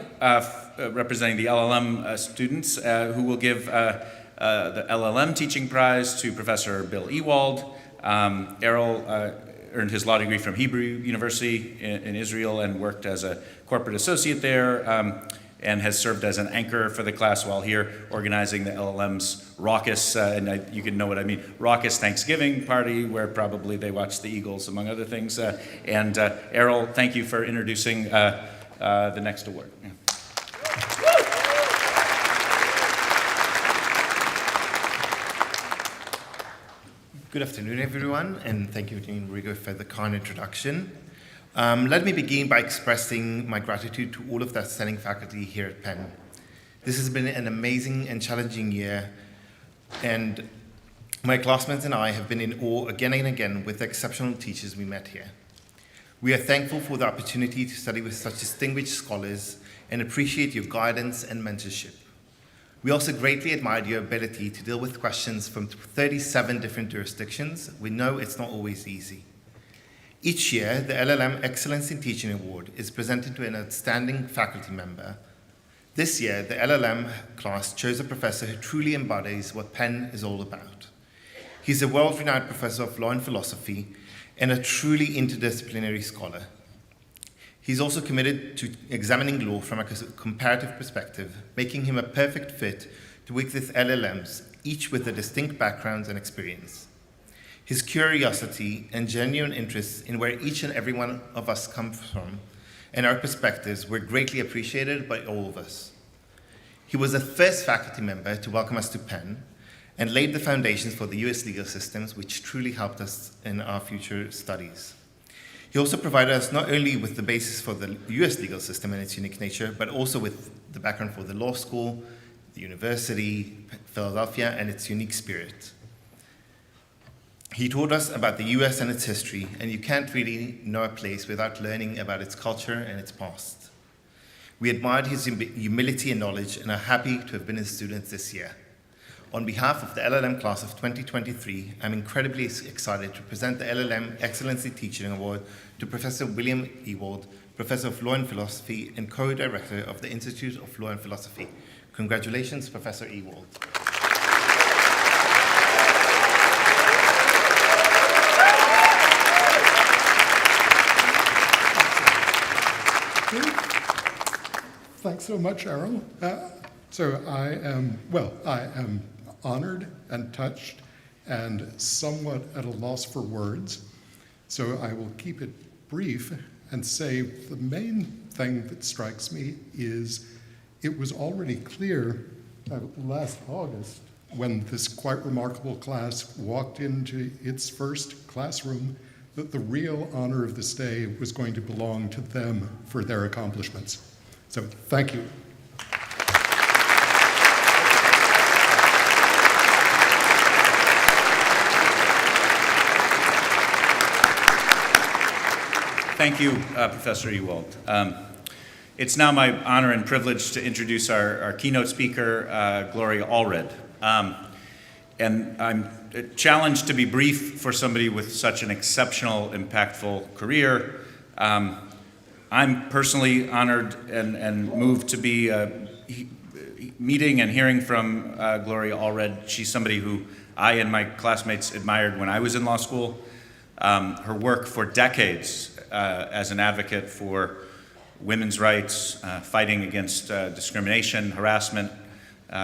representing the LLM students, who will give the LLM teaching prize to Professor Bill Ewald. Errel earned his law degree from Hebrew University in Israel and worked as a corporate associate there. And has served as an anchor for the class while here, organizing the LLM's raucous, you can know what I mean, raucous Thanksgiving party where probably they watch the Eagles, among other things. And Errel, thank you for introducing the next award. Yeah. Good afternoon, everyone, and thank you, Dean Rigo, for the kind introduction. Let me begin by expressing my gratitude to all of the outstanding faculty here at Penn. This has been an amazing and challenging year, and my classmates and I have been in awe again and again with the exceptional teachers we met here. We are thankful for the opportunity to study with such distinguished scholars and appreciate your guidance and mentorship. We also greatly admired your ability to deal with questions from 37 different jurisdictions. We know it's not always easy. Each year, the LLM Excellence in Teaching Award is presented to an outstanding faculty member. This year, the LLM class chose a professor who truly embodies what Penn is all about. He's a world-renowned professor of law and philosophy and a truly interdisciplinary scholar. He's also committed to examining law from a comparative perspective, making him a perfect fit to work with LLMs, each with a distinct background and experience. His curiosity and genuine interest in where each and every one of us come from and our perspectives were greatly appreciated by all of us. He was the first faculty member to welcome us to Penn and laid the foundations for the US legal systems, which truly helped us in our future studies. He also provided us not only with the basis for the US legal system and its unique nature, but also with the background for the law school, the university, Philadelphia, and its unique spirit. He taught us about the US and its history, and you can't really know a place without learning about its culture and its past. We admired his humility and knowledge and are happy to have been his students this year. On behalf of the LLM class of 2023, I'm incredibly excited to present the LLM Excellency Teaching Award to Professor William Ewald, Professor of Law and Philosophy and Co-Director of the Institute of Law and Philosophy. Congratulations, Professor Ewald. Thanks so much, Errel. I am honored and touched and somewhat at a loss for words. So I will keep it brief and say the main thing that strikes me is it was already clear last August when this quite remarkable class walked into its first classroom that the real honor of this day was going to belong to them for their accomplishments. So thank you. Thank you, Professor Ewald. It's now my honor and privilege to introduce our keynote speaker, Gloria Allred. And I'm challenged to be brief for somebody with such an exceptional, impactful career. I'm personally honored and moved to be meeting and hearing from Gloria Allred. She's somebody who I and my classmates admired when I was in law school. Her work for decades as an advocate for women's rights, fighting against discrimination, harassment,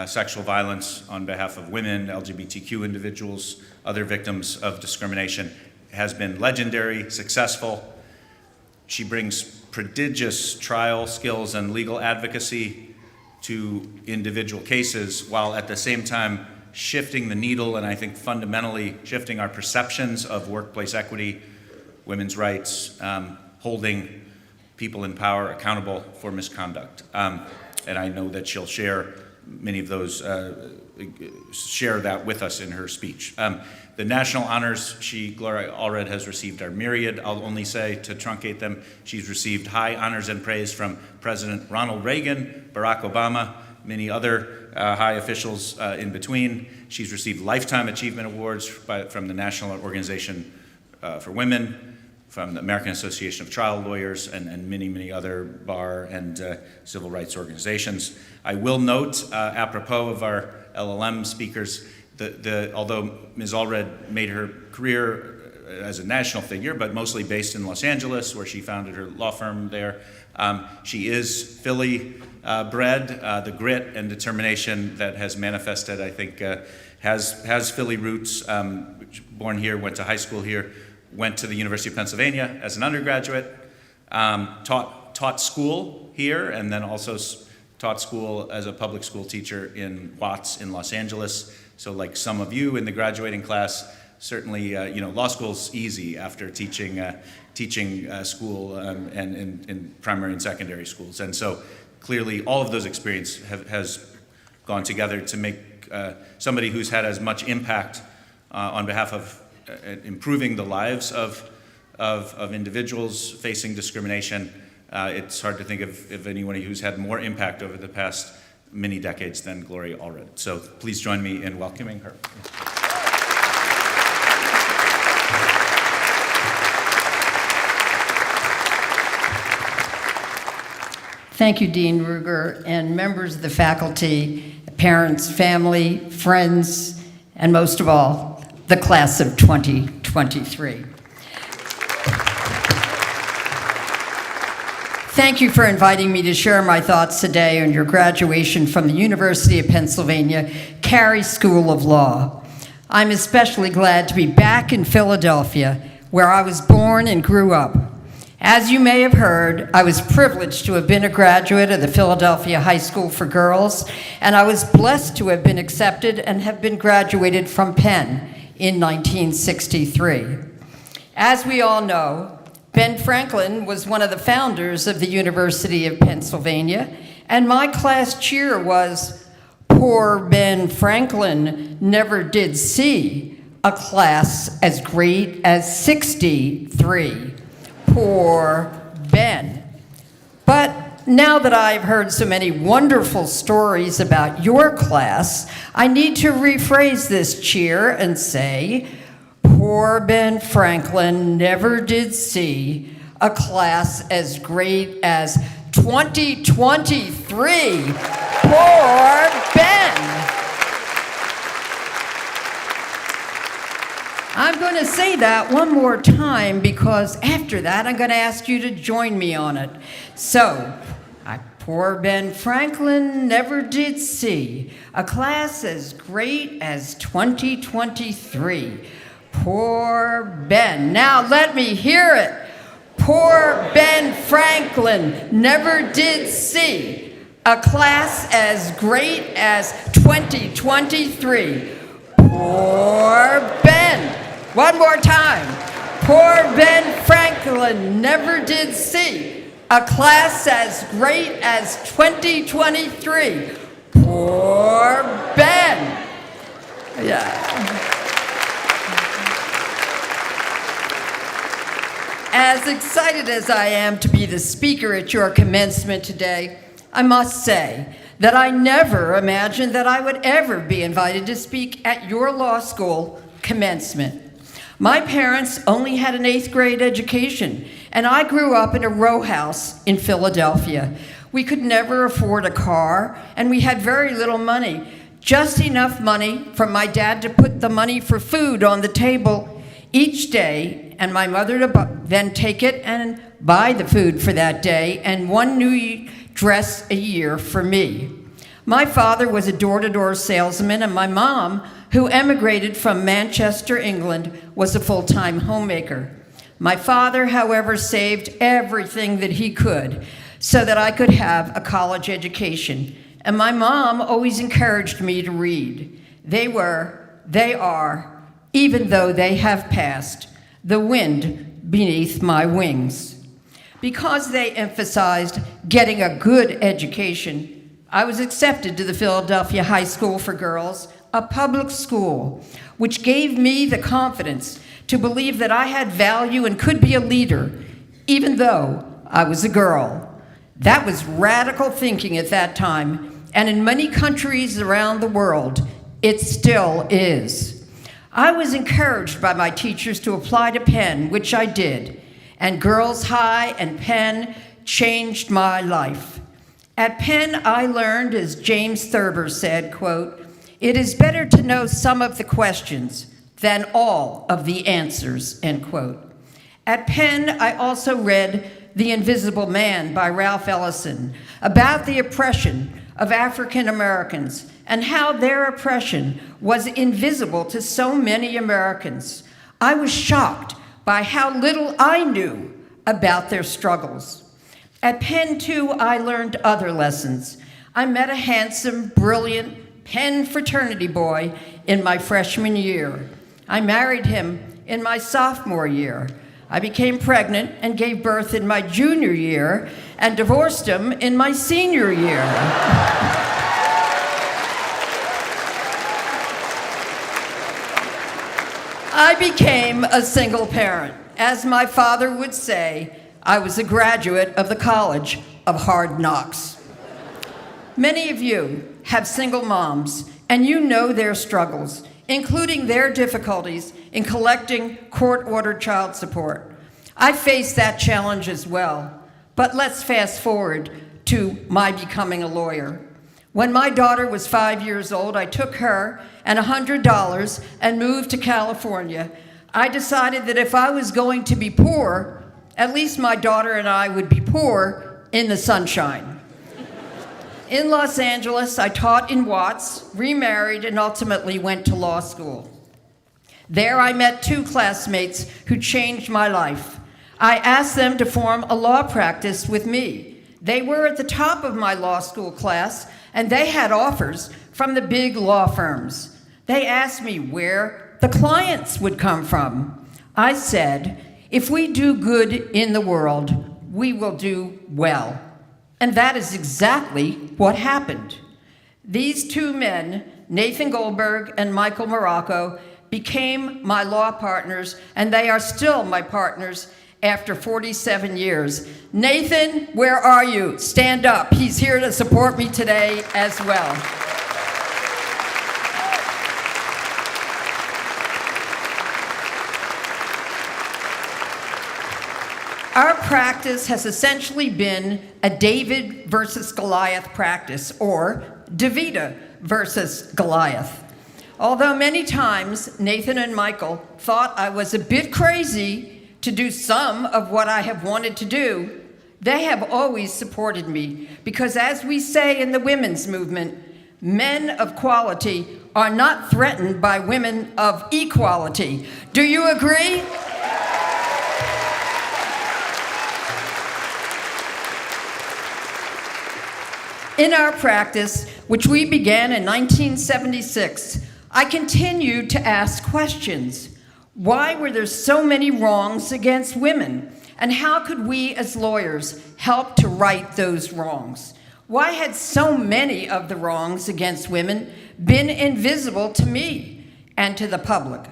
sexual violence on behalf of women, LGBTQ individuals, other victims of discrimination, has been legendary, successful. She brings prodigious trial skills and legal advocacy to individual cases, while at the same time shifting the needle and I think fundamentally shifting our perceptions of workplace equity, women's rights, holding people in power accountable for misconduct. And I know that she'll share many of those, share that with us in her speech. The national honors Gloria Allred has received are myriad. I'll only say, to truncate them, she's received high honors and praise from President Ronald Reagan, Barack Obama, many other high officials in between. She's received Lifetime Achievement Awards from the National Organization for Women, from the American Association of Trial Lawyers, and many, many other bar and civil rights organizations. I will note, apropos of our LLM speakers, although Ms. Allred made her career as a national figure, but mostly based in Los Angeles, where she founded her law firm there, she is Philly bred. The grit and determination that has manifested, I think, has Philly roots. Born here, went to high school here, went to the University of Pennsylvania as an undergraduate, taught school here, and then also taught school as a public school teacher in Watts in Los Angeles. So like some of you in the graduating class, certainly law school's easy after teaching school and in primary and secondary schools. And so clearly all of those experiences has gone together to make somebody who's had as much impact on behalf of improving the lives of individuals facing discrimination. It's hard to think of anyone who's had more impact over the past many decades than Gloria Allred. So please join me in welcoming her. Thank you, Dean Ruger, and members of the faculty, parents, family, friends, and most of all, the class of 2023. Thank you for inviting me to share my thoughts today on your graduation from the University of Pennsylvania Carey School of Law. I'm especially glad to be back in Philadelphia, where I was born and grew up. As you may have heard, I was privileged to have been a graduate of the Philadelphia High School for Girls, and I was blessed to have been accepted and have been graduated from Penn in 1963. As we all know, Ben Franklin was one of the founders of the University of Pennsylvania, and my class cheer was, "Poor Ben Franklin never did see a class as great as 63. Poor Ben." But now that I've heard so many wonderful stories about your class, I need to rephrase this cheer and say, "Poor Ben Franklin never did see a class as great as 2023. Poor Ben." I'm going to say that one more time because after that I'm going to ask you to join me on it. So, poor Ben Franklin never did see a class as great as 2023. Poor Ben. Now let me hear it. Poor Ben Franklin never did see a class as great as 2023. Poor Ben. One more time. Poor Ben Franklin never did see a class as great as 2023. Poor Ben. Yeah. As excited as I am to be the speaker at your commencement today, I must say that I never imagined that I would ever be invited to speak at your law school commencement. My parents only had an 8th grade education, and I grew up in a row house in Philadelphia. We could never afford a car, and we had very little money, just enough money for my dad to put the money for food on the table each day, and my mother to then take it and buy the food for that day, and one new dress a year for me. My father was a door-to-door salesman, and my mom, who emigrated from Manchester, England, was a full-time homemaker. My father, however, saved everything that he could so that I could have a college education. And my mom always encouraged me to read. They are, even though they have passed, the wind beneath my wings. Because they emphasized getting a good education, I was accepted to the Philadelphia High School for Girls, a public school, which gave me the confidence to believe that I had value and could be a leader, even though I was a girl. That was radical thinking at that time, and in many countries around the world, it still is. I was encouraged by my teachers to apply to Penn, which I did, and Girls High and Penn changed my life. At Penn, I learned, as James Thurber said, quote, "It is better to know some of the questions than all of the answers," end quote. At Penn, I also read The Invisible Man by Ralph Ellison, about the oppression of African Americans and how their oppression was invisible to so many Americans. I was shocked by how little I knew about their struggles. At Penn, too, I learned other lessons. I met a handsome, brilliant Penn fraternity boy in my freshman year. I married him in my sophomore year. I became pregnant and gave birth in my junior year and divorced him in my senior year. I became a single parent. As my father would say, I was a graduate of the College of Hard Knocks. Many of you have single moms, and you know their struggles, including their difficulties in collecting court-ordered child support. I faced that challenge as well, but let's fast forward to my becoming a lawyer. When my daughter was 5 years old, I took her and $100 and moved to California. I decided that if I was going to be poor, at least my daughter and I would be poor in the sunshine. In Los Angeles, I taught in Watts, remarried, and ultimately went to law school. There I met two classmates who changed my life. I asked them to form a law practice with me. They were at the top of my law school class, and they had offers from the big law firms. They asked me where the clients would come from. I said, if we do good in the world, we will do well. And that is exactly what happened. These two men, Nathan Goldberg and Michael Maroko, became my law partners, and they are still my partners after 47 years. Nathan, where are you? Stand up. He's here to support me today as well. Our practice has essentially been a David versus Goliath practice, or Davida versus Goliath. Although many times Nathan and Michael thought I was a bit crazy to do some of what I have wanted to do, they have always supported me, because as we say in the women's movement, men of quality are not threatened by women of equality. Do you agree? In our practice, which we began in 1976, I continued to ask questions. Why were there so many wrongs against women? And how could we as lawyers help to right those wrongs? Why had so many of the wrongs against women been invisible to me and to the public?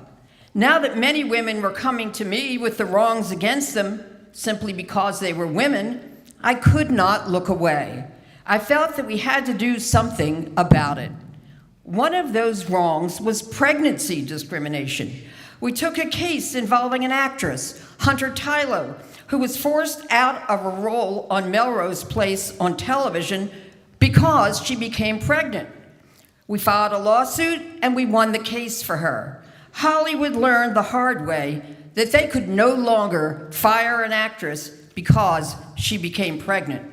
Now that many women were coming to me with the wrongs against them simply because they were women, I could not look away. I felt that we had to do something about it. One of those wrongs was pregnancy discrimination. We took a case involving an actress, Hunter Tayler, who was forced out of a role on Melrose Place on television because she became pregnant. We filed a lawsuit and we won the case for her. Hollywood learned the hard way that they could no longer fire an actress because she became pregnant.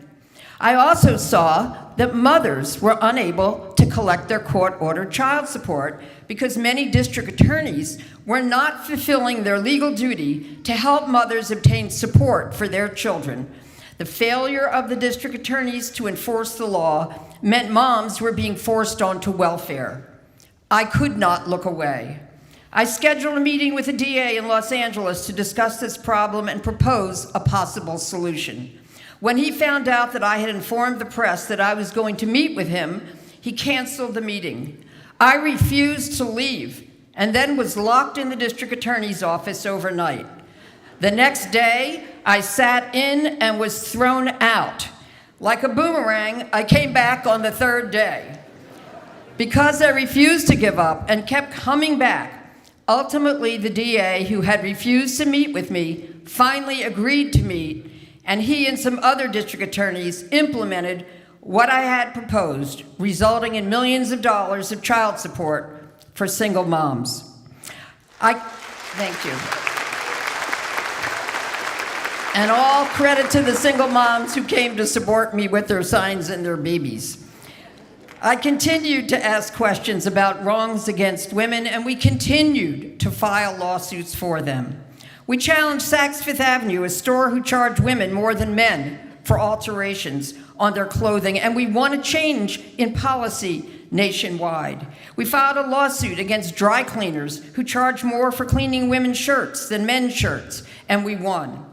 I also saw that mothers were unable to collect their court-ordered child support because many district attorneys were not fulfilling their legal duty to help mothers obtain support for their children. The failure of the district attorneys to enforce the law meant moms were being forced onto welfare. I could not look away. I scheduled a meeting with the DA in Los Angeles to discuss this problem and propose a possible solution. When he found out that I had informed the press that I was going to meet with him, he canceled the meeting. I refused to leave and then was locked in the district attorney's office overnight. The next day, I sat in and was thrown out. Like a boomerang, I came back on the third day. Because I refused to give up and kept coming back, ultimately the DA, who had refused to meet with me, finally agreed to meet, and he and some other district attorneys implemented what I had proposed, resulting in millions of dollars of child support for single moms. Thank you. And all credit to the single moms who came to support me with their signs and their babies. I continued to ask questions about wrongs against women, and we continued to file lawsuits for them. We challenged Saks Fifth Avenue, a store who charged women more than men for alterations on their clothing, and we won a change in policy nationwide. We filed a lawsuit against dry cleaners who charge more for cleaning women's shirts than men's shirts, and we won.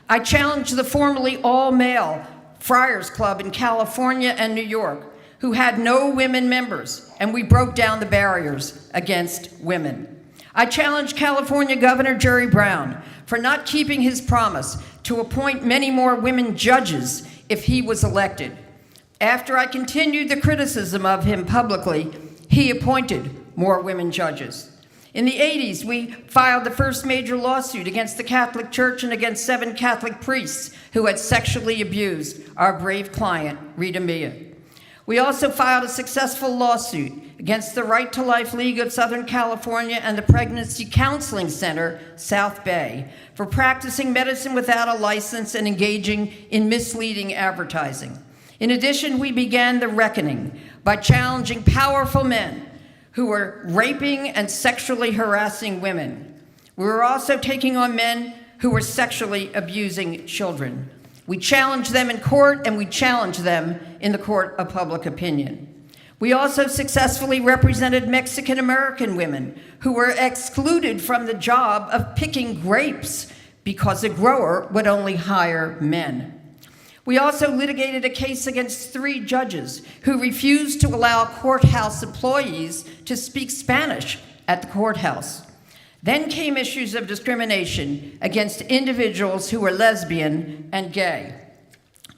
I challenged the formerly all-male Friars Club in California and New York, who had no women members, and we broke down the barriers against women. I challenged California Governor Jerry Brown for not keeping his promise to appoint many more women judges if he was elected. After I continued the criticism of him publicly, he appointed more women judges. In the 80s, we filed the first major lawsuit against the Catholic Church and against 7 Catholic priests who had sexually abused our brave client, Rita Mia. We also filed a successful lawsuit against the Right to Life League of Southern California and the Pregnancy Counseling Center, South Bay, for practicing medicine without a license and engaging in misleading advertising. In addition, we began the reckoning by challenging powerful men who were raping and sexually harassing women. We were also taking on men who were sexually abusing children. We challenged them in court, and we challenged them in the court of public opinion. We also successfully represented Mexican American women who were excluded from the job of picking grapes because a grower would only hire men. We also litigated a case against 3 judges who refused to allow courthouse employees to speak Spanish at the courthouse. Then came issues of discrimination against individuals who were lesbian and gay.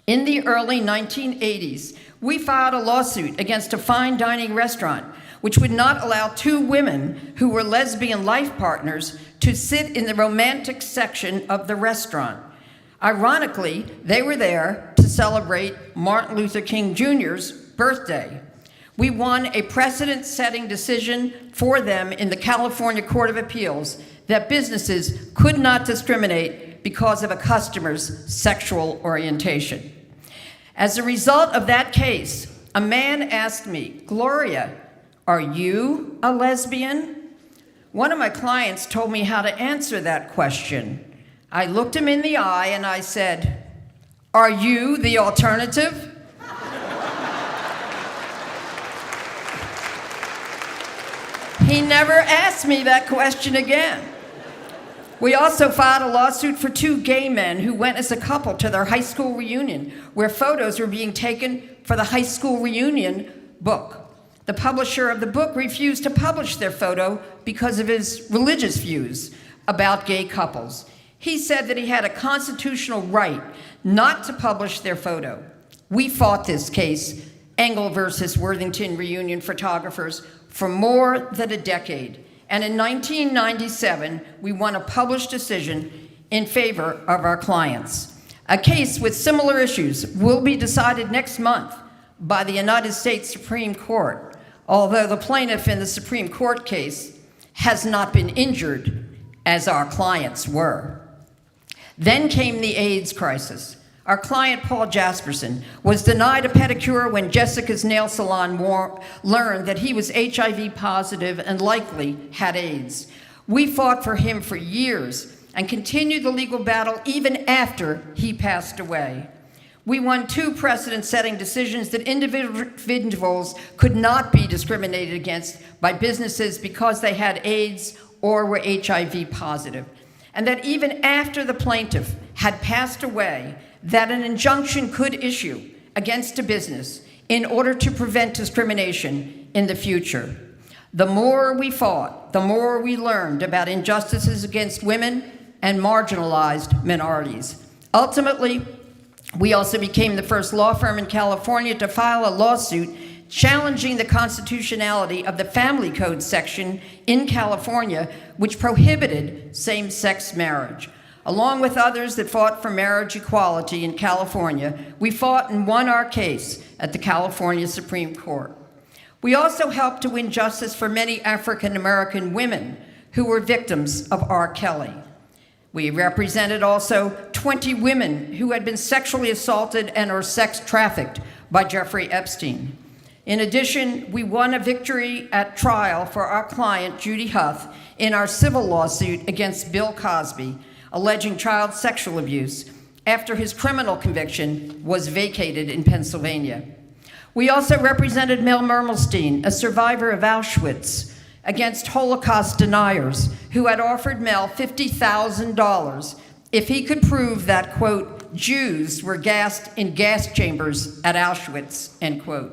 In the early 1980s, we filed a lawsuit against a fine dining restaurant which would not allow 2 women who were lesbian life partners to sit in the romantic section of the restaurant. Ironically, they were there to celebrate Martin Luther King Jr.'s birthday. We won a precedent-setting decision for them in the California Court of Appeals that businesses could not discriminate because of a customer's sexual orientation. As a result of that case, a man asked me, "Gloria, are you a lesbian?" One of my clients told me how to answer that question. I looked him in the eye and I said, "Are you the alternative?" He never asked me that question again. We also filed a lawsuit for 2 gay men who went as a couple to their high school reunion, where photos were being taken for the high school reunion book. The publisher of the book refused to publish their photo because of his religious views about gay couples. He said that he had a constitutional right not to publish their photo. We fought this case, Engel versus Worthington Reunion Photographers, for more than a decade. And in 1997, we won a published decision in favor of our clients. A case with similar issues will be decided next month by the United States Supreme Court, although the plaintiff in the Supreme Court case has not been injured as our clients were. Then came the AIDS crisis. Our client, Paul Jasperson, was denied a pedicure when Jessica's nail salon learned that he was HIV positive and likely had AIDS. We fought for him for years and continued the legal battle even after he passed away. We won 2 precedent-setting decisions that individuals could not be discriminated against by businesses because they had AIDS or were HIV positive, and that even after the plaintiff had passed away, that an injunction could issue against a business in order to prevent discrimination in the future. The more we fought, the more we learned about injustices against women and marginalized minorities. Ultimately, we also became the first law firm in California to file a lawsuit challenging the constitutionality of the Family Code section in California, which prohibited same-sex marriage. Along with others that fought for marriage equality in California, we fought and won our case at the California Supreme Court. We also helped to win justice for many African American women who were victims of R. Kelly. We represented also 20 women who had been sexually assaulted and or sex trafficked by Jeffrey Epstein. In addition, we won a victory at trial for our client, Judy Huth, in our civil lawsuit against Bill Cosby, alleging child sexual abuse after his criminal conviction was vacated in Pennsylvania. We also represented Mel Mermelstein, a survivor of Auschwitz, against Holocaust deniers who had offered Mel $50,000 if he could prove that, quote, Jews were gassed in gas chambers at Auschwitz, end quote.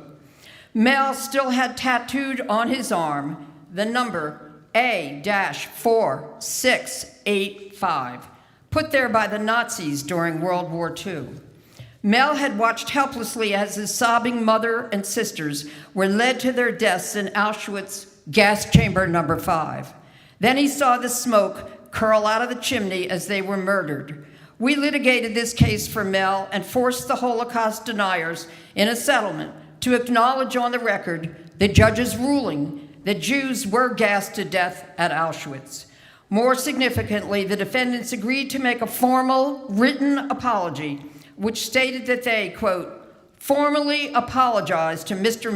Mel still had tattooed on his arm the number A-4685, put there by the Nazis during World War II. Mel had watched helplessly as his sobbing mother and sisters were led to their deaths in Auschwitz gas chamber number 5. Then he saw the smoke curl out of the chimney as they were murdered. We litigated this case for Mel and forced the Holocaust deniers in a settlement to acknowledge on the record the judge's ruling that Jews were gassed to death at Auschwitz. More significantly, the defendants agreed to make a formal written apology, which stated that they, quote, formally apologize to Mr.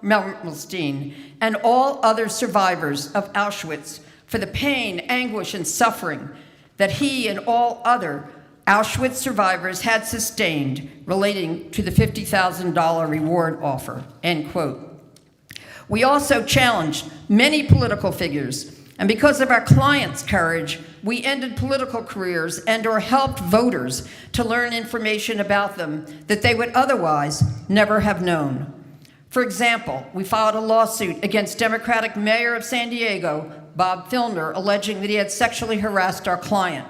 Melstein and all other survivors of Auschwitz for the pain, anguish, and suffering that he and all other Auschwitz survivors had sustained relating to the $50,000 reward offer, end quote. We also challenged many political figures, and because of our clients' courage, we ended political careers and/or helped voters to learn information about them that they would otherwise never have known. For example, we filed a lawsuit against Democratic Mayor of San Diego, Bob Filner, alleging that he had sexually harassed our client.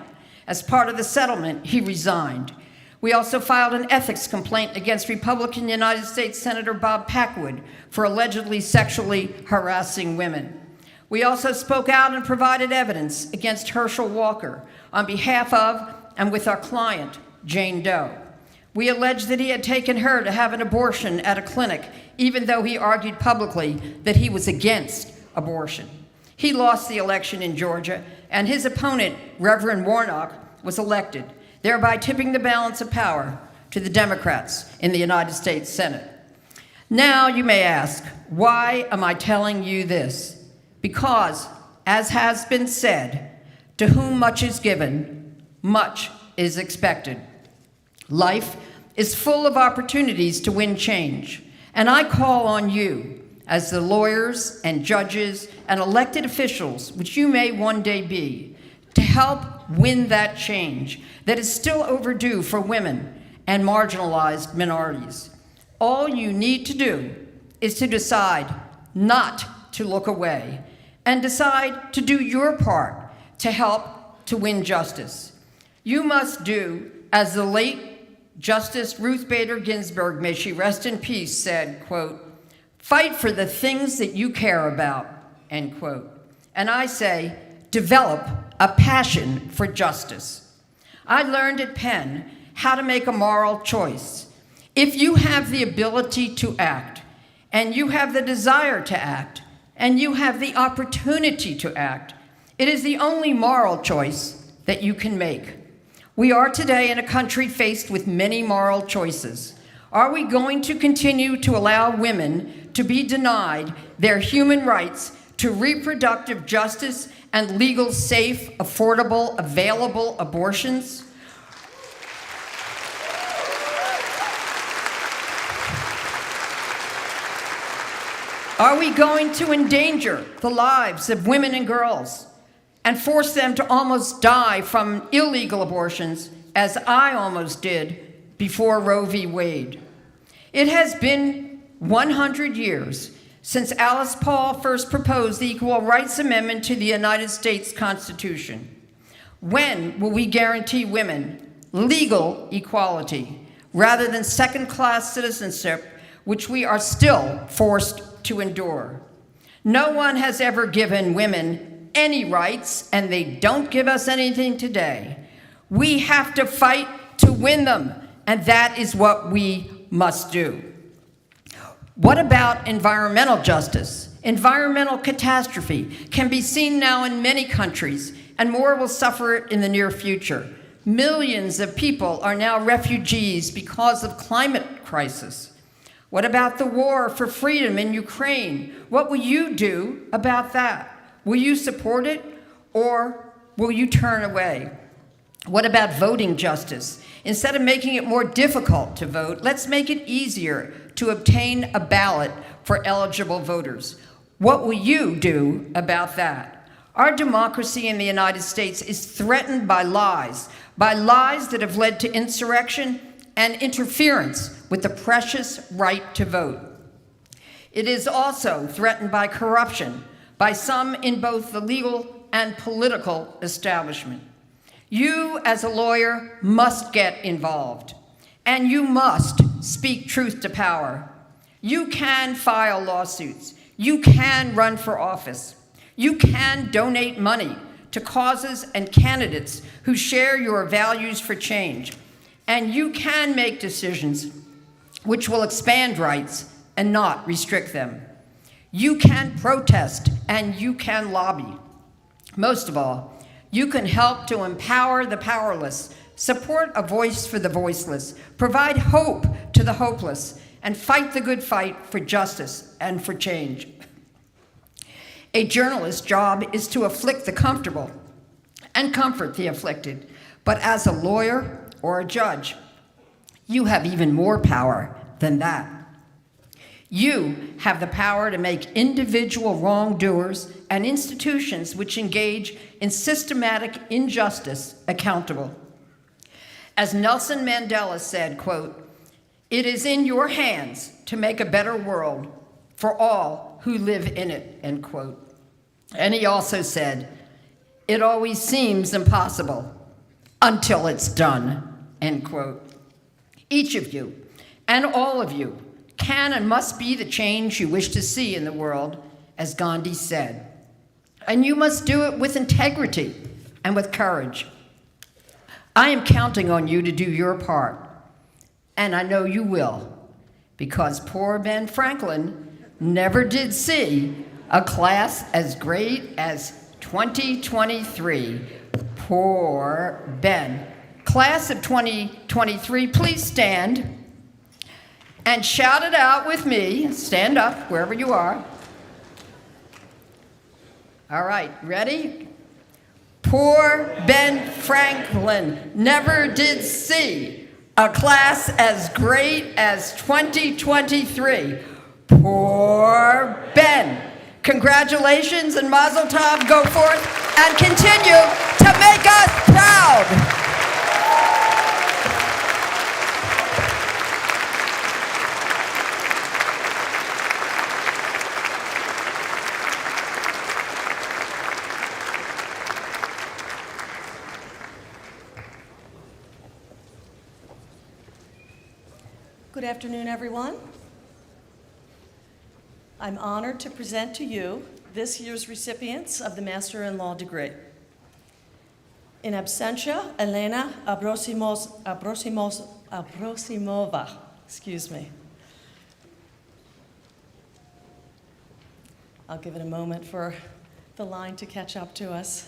As part of the settlement, he resigned. We also filed an ethics complaint against Republican United States Senator Bob Packwood for allegedly sexually harassing women. We also spoke out and provided evidence against Herschel Walker on behalf of and with our client, Jane Doe. We alleged that he had taken her to have an abortion at a clinic, even though he argued publicly that he was against abortion. He lost the election in Georgia, and his opponent, Reverend Warnock, was elected, thereby tipping the balance of power to the Democrats in the United States Senate. Now you may ask, why am I telling you this? Because, as has been said, to whom much is given, much is expected. Life is full of opportunities to win change, and I call on you, as the lawyers and judges and elected officials, which you may one day be, to help win that change that is still overdue for women and marginalized minorities. All you need to do is to decide not to look away and decide to do your part to help to win justice. You must do as the late Justice Ruth Bader Ginsburg, may she rest in peace, said, quote, fight for the things that you care about, end quote. And I say, develop a passion for justice. I learned at Penn how to make a moral choice. If you have the ability to act, and you have the desire to act, and you have the opportunity to act, it is the only moral choice that you can make. We are today in a country faced with many moral choices. Are we going to continue to allow women to be denied their human rights to reproductive justice and legal, safe, affordable, available abortions? Are we going to endanger the lives of women and girls and force them to almost die from illegal abortions, as I almost did before Roe v. Wade? It has been 100 years since Alice Paul first proposed the Equal Rights Amendment to the United States Constitution. When will we guarantee women legal equality rather than second-class citizenship, which we are still forced to endure? No one has ever given women any rights, and they don't give us anything today. We have to fight to win them, and that is what we must do. What about environmental justice? Environmental catastrophe can be seen now in many countries, and more will suffer it in the near future. Millions of people are now refugees because of climate crisis. What about the war for freedom in Ukraine? What will you do about that? Will you support it, or will you turn away? What about voting justice? Instead of making it more difficult to vote, let's make it easier to obtain a ballot for eligible voters. What will you do about that? Our democracy in the United States is threatened by lies that have led to insurrection and interference with the precious right to vote. It is also threatened by corruption by some in both the legal and political establishment. You, as a lawyer, must get involved. and you must speak truth to power. You can file lawsuits. You can run for office. You can donate money to causes and candidates who share your values for change. And you can make decisions which will expand rights and not restrict them. You can protest and you can lobby. Most of all, you can help to empower the powerless, support a voice for the voiceless, provide hope to the hopeless, and fight the good fight for justice and for change. A journalist's job is to afflict the comfortable and comfort the afflicted. But as a lawyer or a judge, you have even more power than that. You have the power to make individual wrongdoers and institutions which engage in systematic injustice accountable. As Nelson Mandela said, quote, "It is in your hands to make a better world for all who live in it," end quote. And he also said, "It always seems impossible until it's done," end quote. Each of you and all of you can and must be the change you wish to see in the world, as Gandhi said. And you must do it with integrity and with courage. I am counting on you to do your part, and I know you will, because poor Ben Franklin never did see a class as great as 2023. Poor Ben. Class of 2023, please stand and shout it out with me. Stand up wherever you are. All right, ready? Poor Ben Franklin never did see a class as great as 2023. Poor Ben. Congratulations and mazel tov. Go forth and continue to make us proud. Good afternoon, everyone. I'm honored to present to you this year's recipients of the Master in Law degree. In absentia, Elena Abrosimova, excuse me. I'll give it a moment for the line to catch up to us.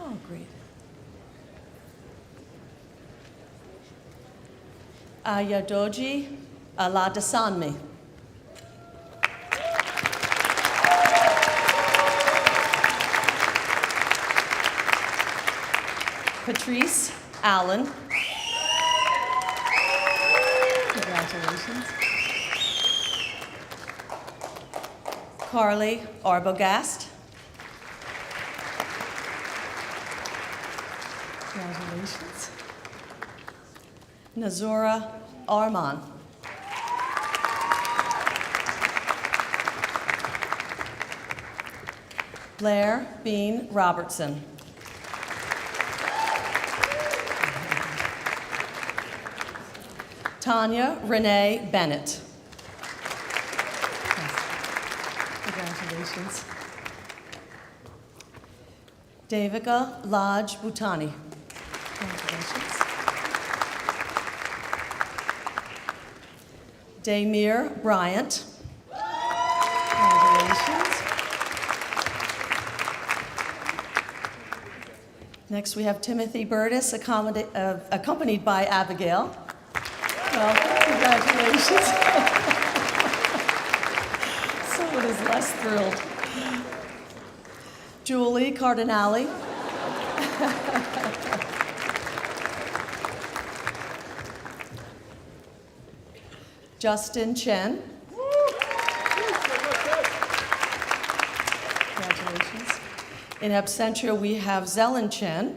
Oh, great. Ayodeji Aladesanmi. Patrice Allen. Congratulations. Carly Arbogast. Congratulations. Nazora Arman. Blair Bean Robertson. Tanya Renee Bennett. Congratulations. Devika Laj Bhutani. Congratulations. Damir Bryant. Congratulations. Next, we have Timothy Burtis, accompanied by Abigail. Well, congratulations. Someone is less thrilled. Julie Cardinali. Justin Chen. Congratulations. In absentia, we have Zelen Chen.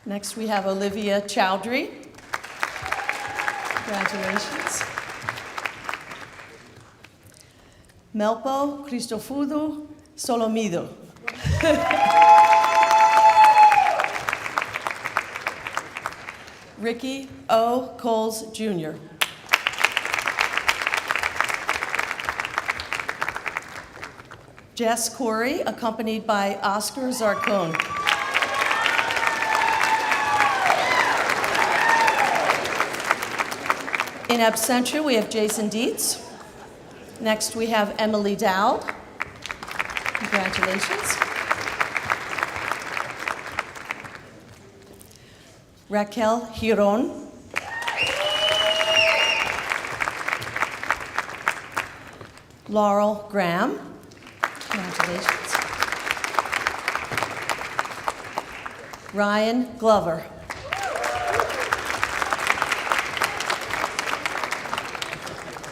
Next, we have Olivia Chowdhury. Congratulations. Melpo Christofoudou Solomido. Ricky O. Coles Jr. Jess Corey, accompanied by Oscar Zarcone. In absentia, we have Jason Dietz. Next, we have Emily Dowd. Congratulations. Raquel Giron. Laurel Graham. Congratulations. Ryan Glover.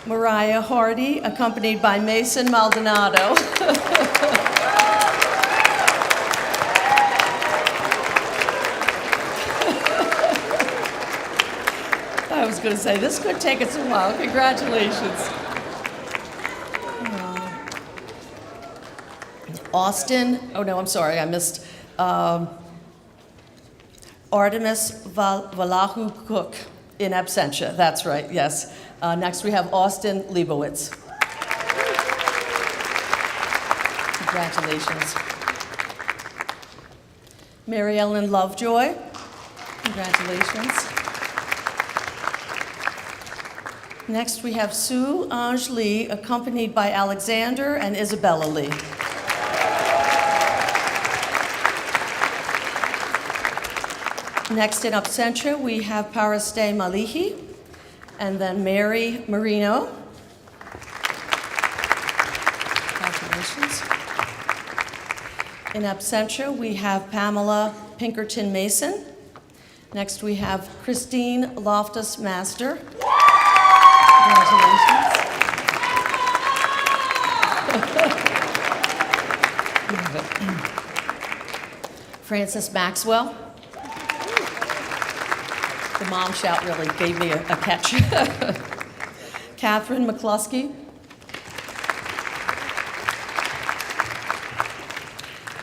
Mariah Hardy, accompanied by Mason Maldonado. I was going to say, this could take us a while. Congratulations. Austin, oh no, I'm sorry, I missed. Artemis Valahu Cook in absentia, that's right, yes. Next we have Austin Leibowitz. Congratulations. Mary Ellen Lovejoy, congratulations. Next we have Sue Ange Lee, accompanied by Alexander and Isabella Lee. Next in absentia, we have Paraste Malihi, and then Mary Marino. Congratulations. In absentia, we have Pamela Pinkerton Mason. Next, we have Christine Loftus Master. Congratulations. Frances Maxwell. The mom shout really gave me a catch. Catherine McCluskey.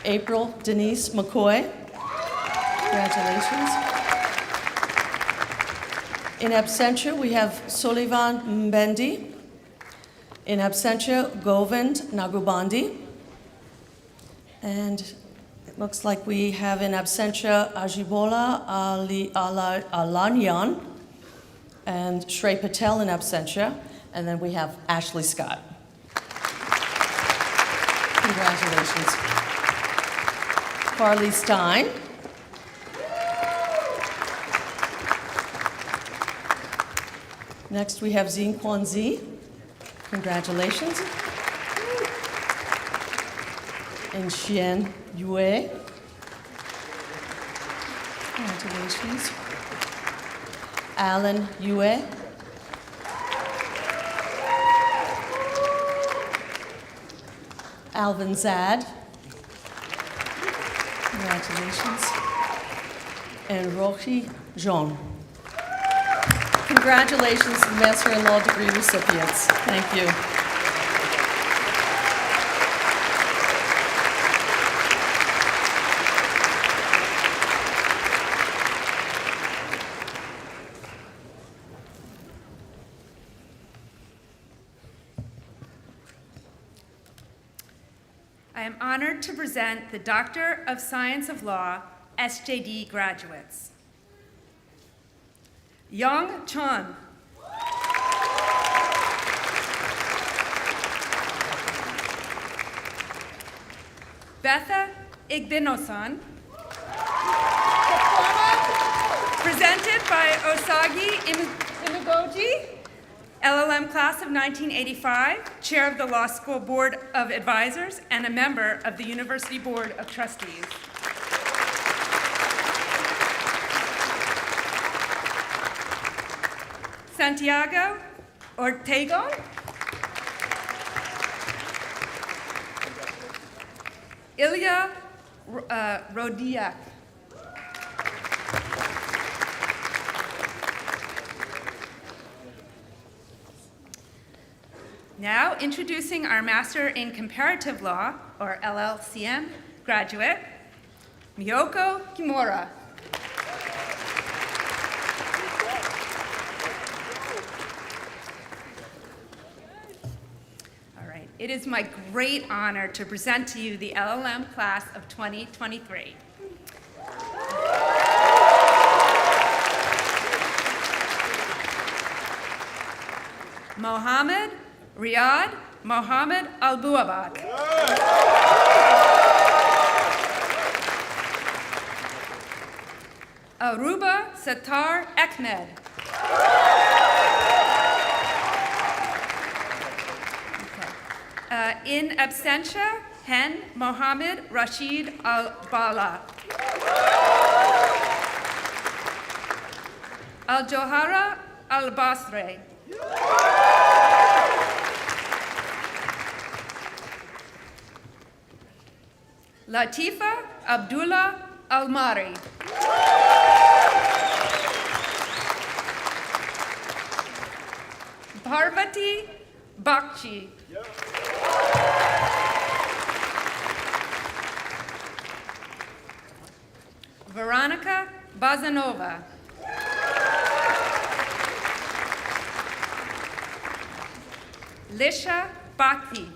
April Denise McCoy. Congratulations. In absentia, we have Sullivan Mbendi. In absentia, Govind Nagubandi. And it looks like we have in absentia Ajibola Alanyan and Shrey Patel in absentia. And then we have Ashley Scott. Congratulations. Carly Stein. Next we have Zine Quan Zi. Congratulations. And Qian Yue. Congratulations. Alan Yue. Alvin Zad. Congratulations. And Rochi Jean. Congratulations to the Master in Law degree recipients. Thank you. I am honored to present the Doctor of Science of Law, SJD graduates. Young Chun. Betha Igbinosan. Presented by Osagi Imigoji, LLM class of 1985, chair of the Law School Board of Advisors, and a member of the University Board of Trustees. Santiago Ortegon. Ilya Rodiak. Now, introducing our Master in Comparative Law, or LLCM, graduate, Miyoko Kimura. All right, it is my great honor to present to you the LLM class of 2023. Mohammed Riyad Mohammed Al-Buabak. Aruba Sattar Ahmed. In absentia, Hen Mohammed Rashid Al-Bala. Al-Johara Al-Basri. Latifa Abdullah Al-Mari. Parvati Bakshi. Veronica Bazanova. Lisha Bhakti.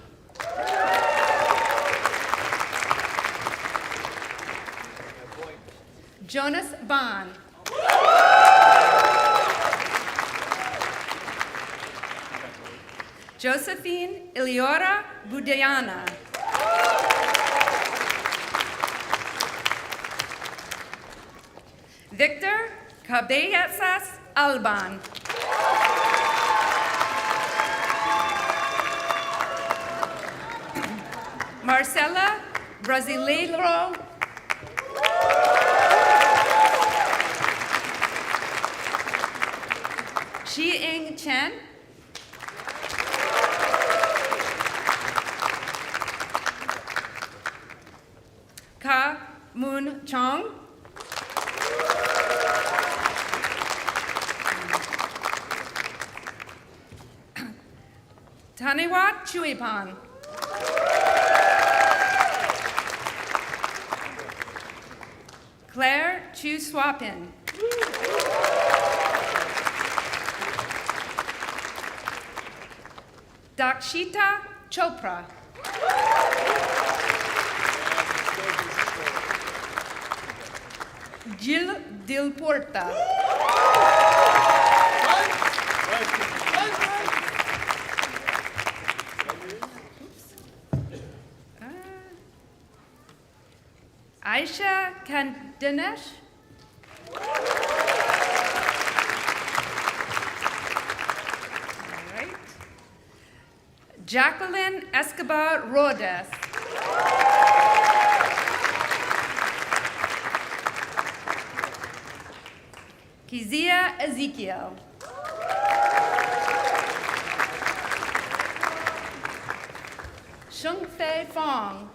Jonas Bond. Josephine Iliora Budayana. Victor Cabezas Alban. Marcela Brasileiro. Xi-Ing Chen. Ka Moon Chong. Taniwat Chuipan. Claire Chu Swapin. Dakshita Chopra. Jill Dilporta. Aisha Kandinesh. Jacqueline Escobar Rodas. Kizia Ezekiel. Shengfei Fong.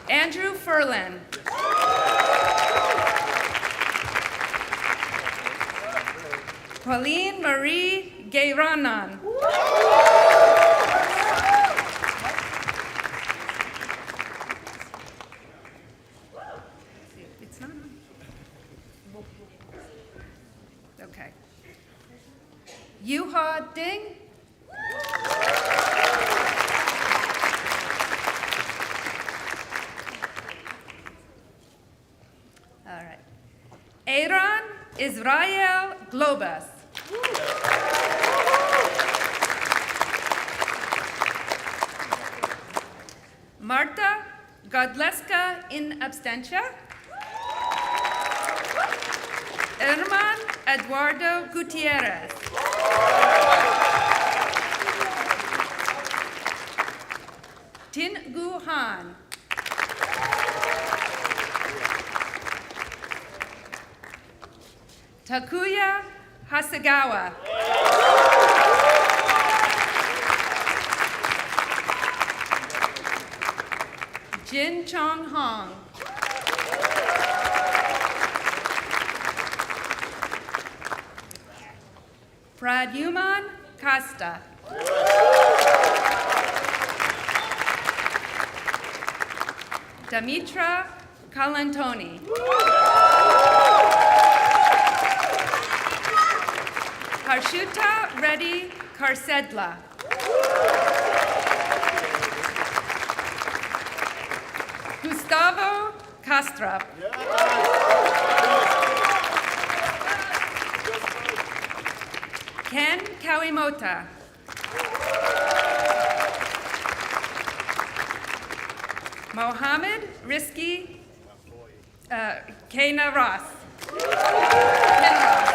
Andrew Furlan. Pauline Marie Gayranan. It's not on. Okay. Yuha Ding. All right. Aaron Israel Globus. Marta Godleska in absentia. Herman Eduardo Gutierrez. Tin Gu Han. Takuya Hasegawa. Jin Chong Hong. Pradyuman Kasta. Damitra Kalantoni. Harshuta Reddy Karsedla. Gustavo Kastrup. Ken Kawimota. Mohammed Risky Kena Ross. Ken Ross.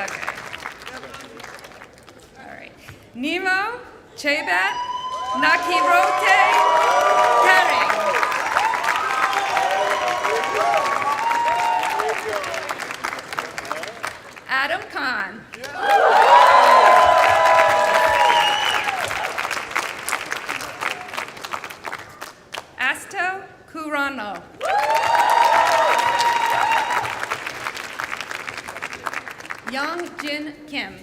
Okay. All right. Nemo Chebet Nakirote Herring. Adam Khan. Asto Kurano. Young Jin Kim.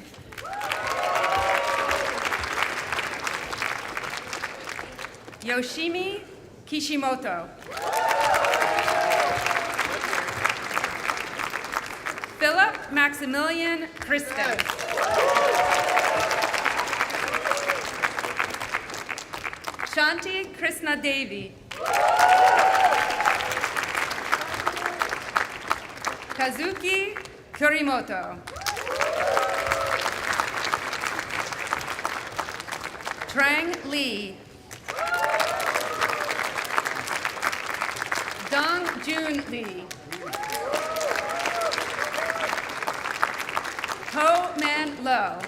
Yoshimi Kishimoto. Philip Maximilian Kristen. Shanti Krishna Devi. Kazuki Kurimoto. Trang Lee. Dong Jun Lee. Ho Man Lo.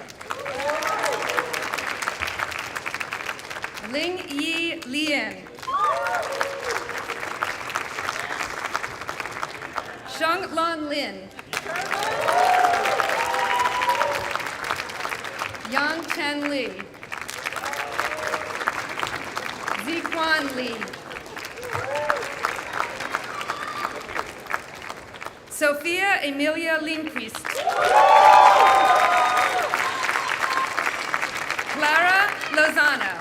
Ling Yi Lien. Sheng Long Lin. Yang Chen Li. Ziquan Li. Sophia Emilia Lindquist. Clara Lozano.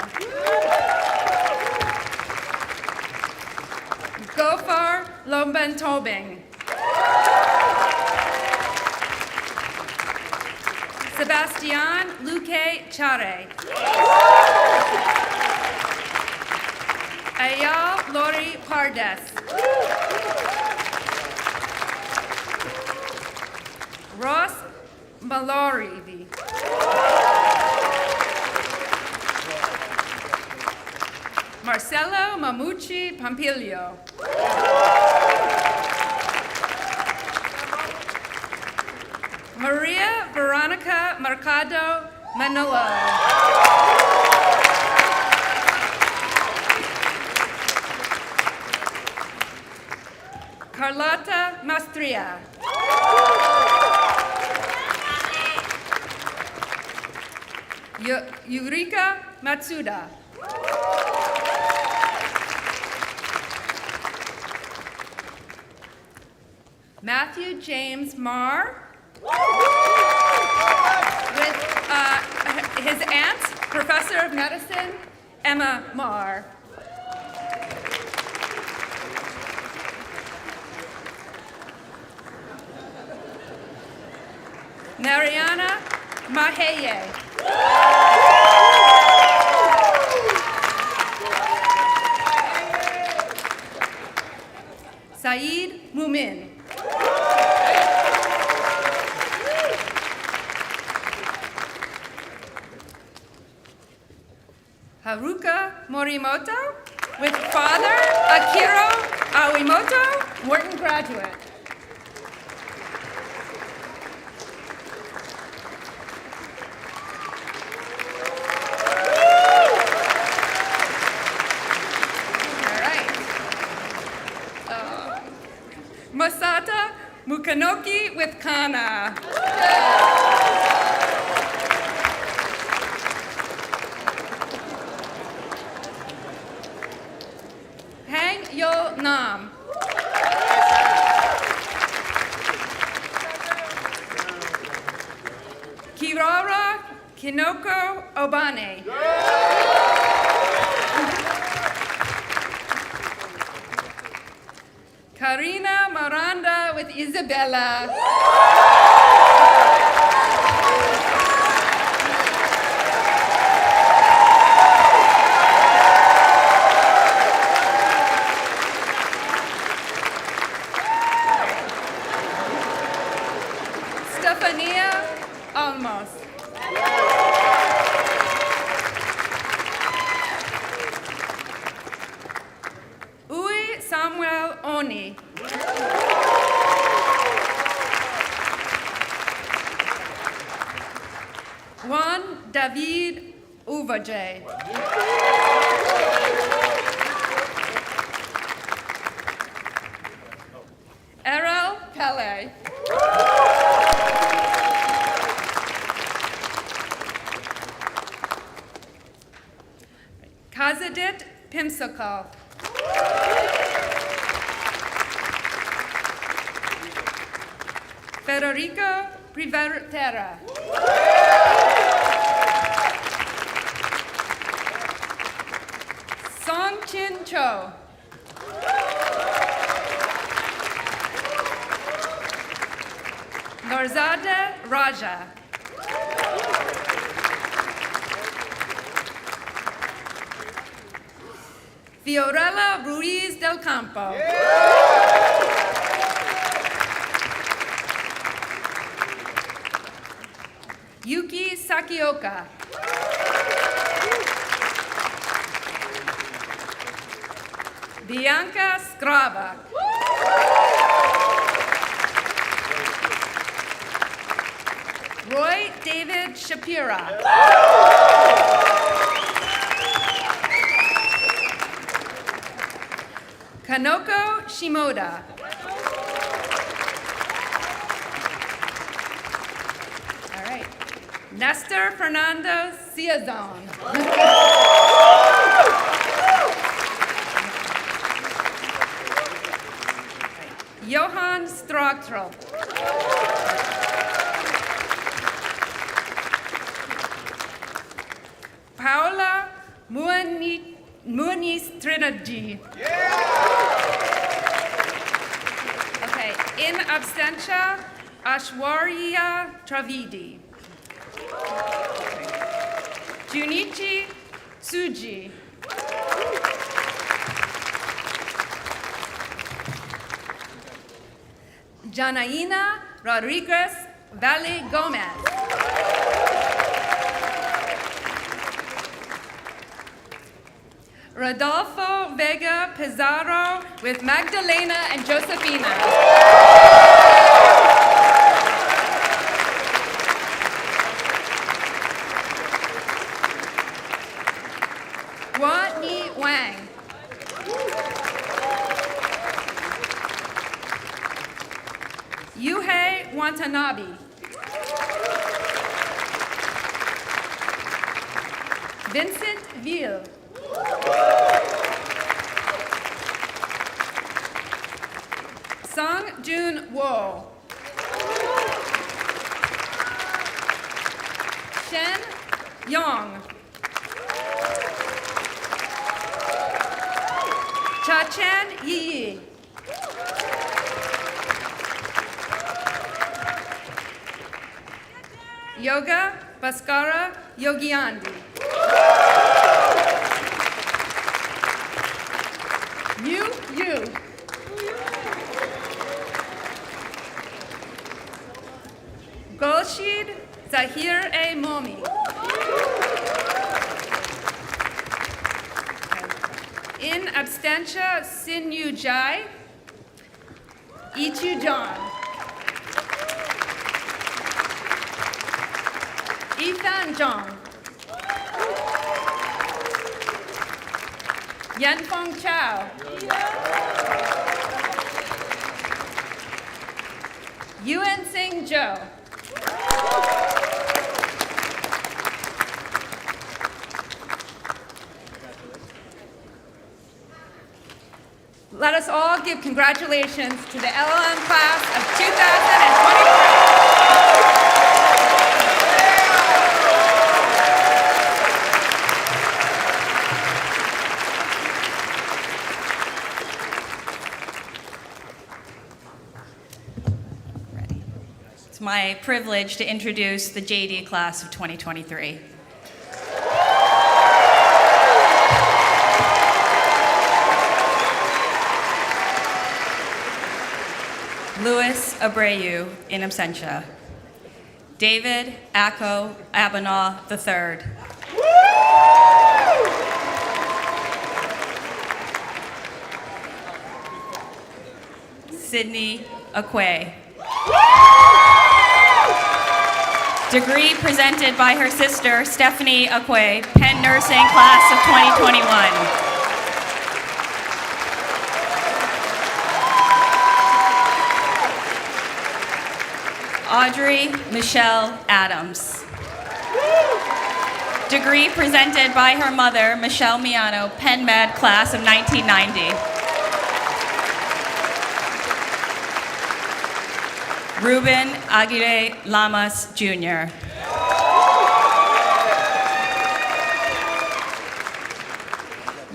Gofar Lombentobing. Sebastian Luque Chare. Ayal Lori Pardes. Ross Mallory. Marcelo Mamucci Pompilio. Maria Veronica Mercado Manalo. Carlotta Mastria. Eureka Matsuda. Matthew James Marr. With his aunt, Professor of Medicine, Emma Marr. Mariana Maheye. Saeed Mumin. Haruka Morimoto, with father Akiro Awimoto, Wharton graduate. All right. Masata Mukanoki with Kana. Nam. Kinoko Obane. Karina Miranda with Isabella. Stefania Almos. Uy Samuel Oni. Juan David Uvaje. Errel Peli. Kazadit Pimsokal. Federico Privatera. Song Chin Cho. Norzada Raja. Fiorella Ruiz del Campo. Yuki Sakioka. Bianca Scrava. Roy David Shapira. Kanoko Shimoda. All right. Nestor Fernando Siazon. Johan Strogtrup. Paula Muniz Trinity. Okay, in absentia, Ashwarya Travidi. Junichi Tsuji. Janaína Rodriguez Valle Gomez. Rodolfo Vega Pizarro with Magdalena and Josefina. Guan Wang. Yuhei Watanabe. Vincent Ville. Song Jun Wo. Shen Yong. Cha-Chan Yi. Yoga Bhaskara Yogiandi. Yu. Golshid Zahir A. Momi. In absentia, Sin Yu Jai. Ichu John. Ethan Zhang. Yanfeng Chao. Yuan Sing Zhou. Let us all give congratulations to the LLM class of 2023. It's my privilege to introduce the JD class of 2023. Louis Abreu, in absentia. David Ako Abanaw III. Sydney Akwe. Degree presented by her sister, Stephanie Akwe, Penn Nursing Class of 2021. Audrey Michelle Adams. Degree presented by her mother, Michelle Miano, Penn Med Class of 1990. Ruben Aguirre Lamas, Jr.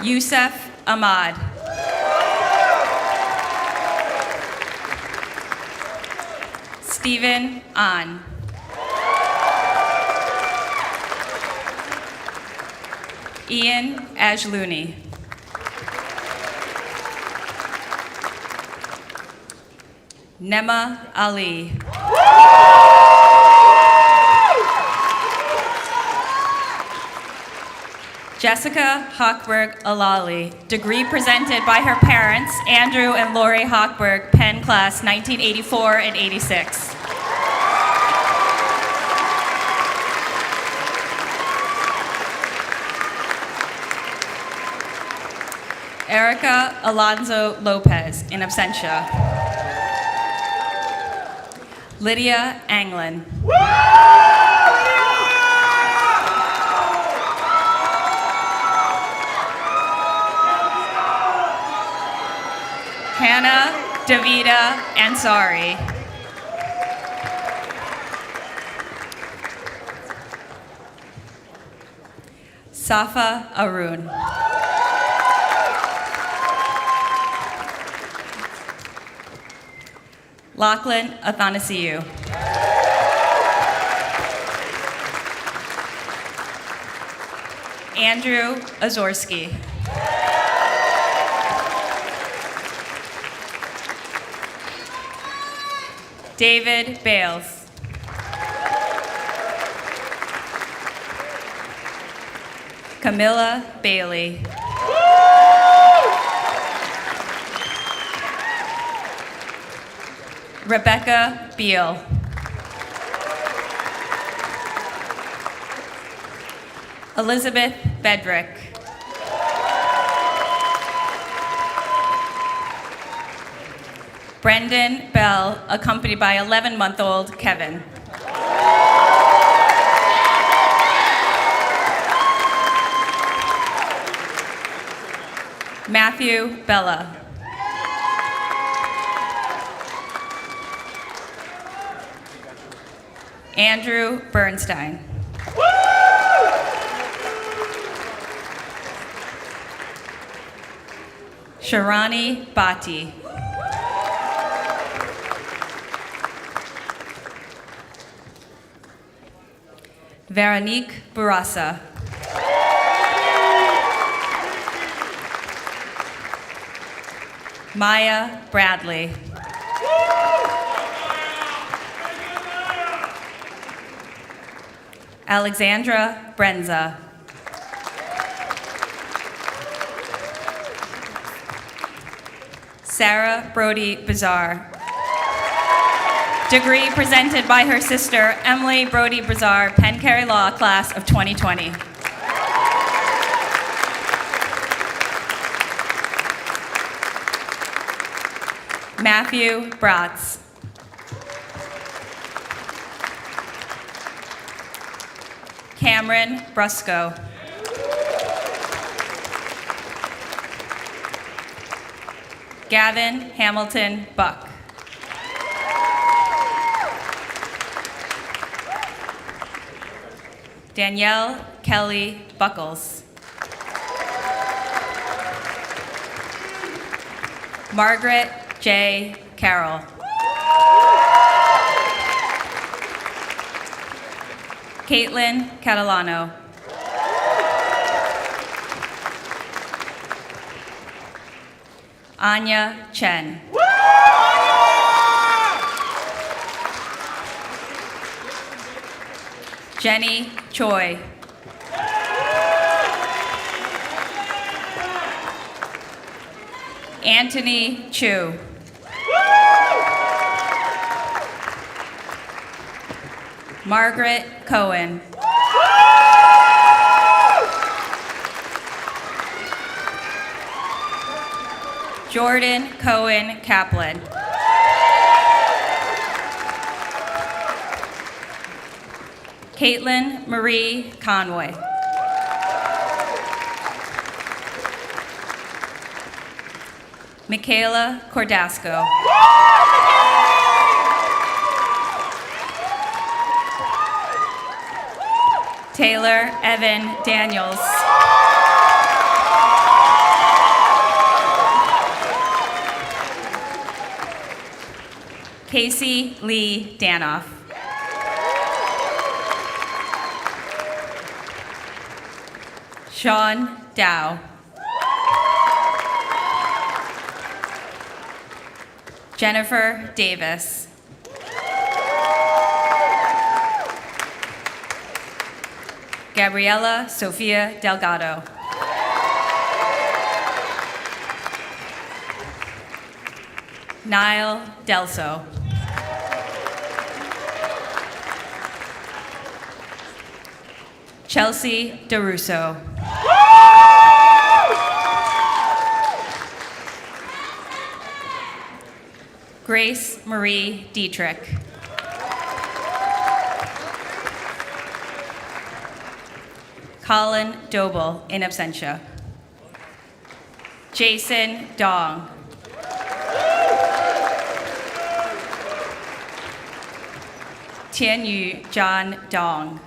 Youssef Ahmad. Stephen An. Ian Ajluni. Nema Ali. Jessica Hochberg Alali, degree presented by her parents, Andrew and Lori Hochberg, Penn Class 1984 and 86. Erica Alonso Lopez, in absentia. Lydia Anglin. Hannah Davida Ansari. Safa Arun. Lachlan Athanasiou. Andrew Azorski. David Bales. Camilla Bailey. Rebecca Beal. Elizabeth Bedrick. Brendan Bell, accompanied by 11-month-old Kevin. Matthew Bella. Andrew Bernstein. Sharani Bhatti. Veronique Barassa. Maya Bradley. Alexandra Brenza. Sarah Brody Bazar. Degree presented by her sister, Emily Brody Bazar, Penn Carey Law Class of 2020. Matthew Bratz. Cameron Brusco. Gavin Hamilton Buck. Danielle Kelly Buckles. Margaret J. Carroll. Caitlin Catalano. Anya Chen. Jenny Choi. Anthony Chu. Margaret Cohen. Jordan Cohen Kaplan. Caitlin Marie Conway. Michaela Cordasco. Taylor Evan Daniels. Casey Lee Danoff. Sean Dow. Jennifer Davis. Gabriela Sophia Delgado. Niall Delso. Chelsea DeRusso. Grace Marie Dietrich. Colin Doble, in absentia. Jason Dong. Tianyu John Dong.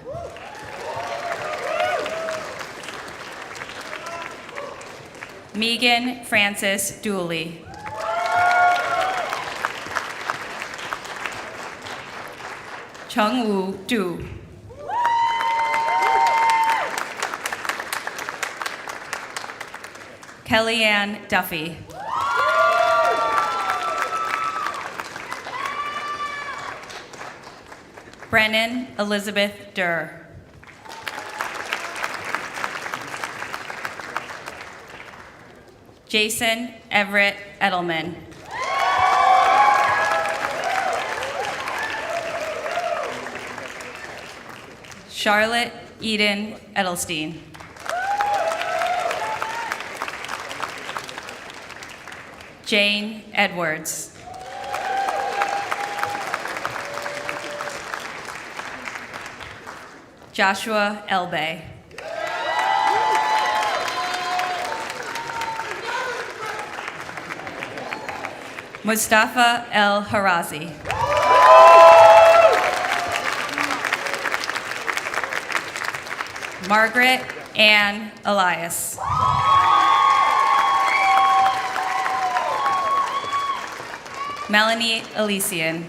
Megan Frances Dooley. Chengwu Du. Kellyanne Duffy. Brennan Elizabeth Durr. Jason Everett Edelman. Charlotte Eden Edelstein. Jane Edwards. Joshua Elbay. Mustafa El Harazi. Margaret Ann Elias. Melanie Elysian.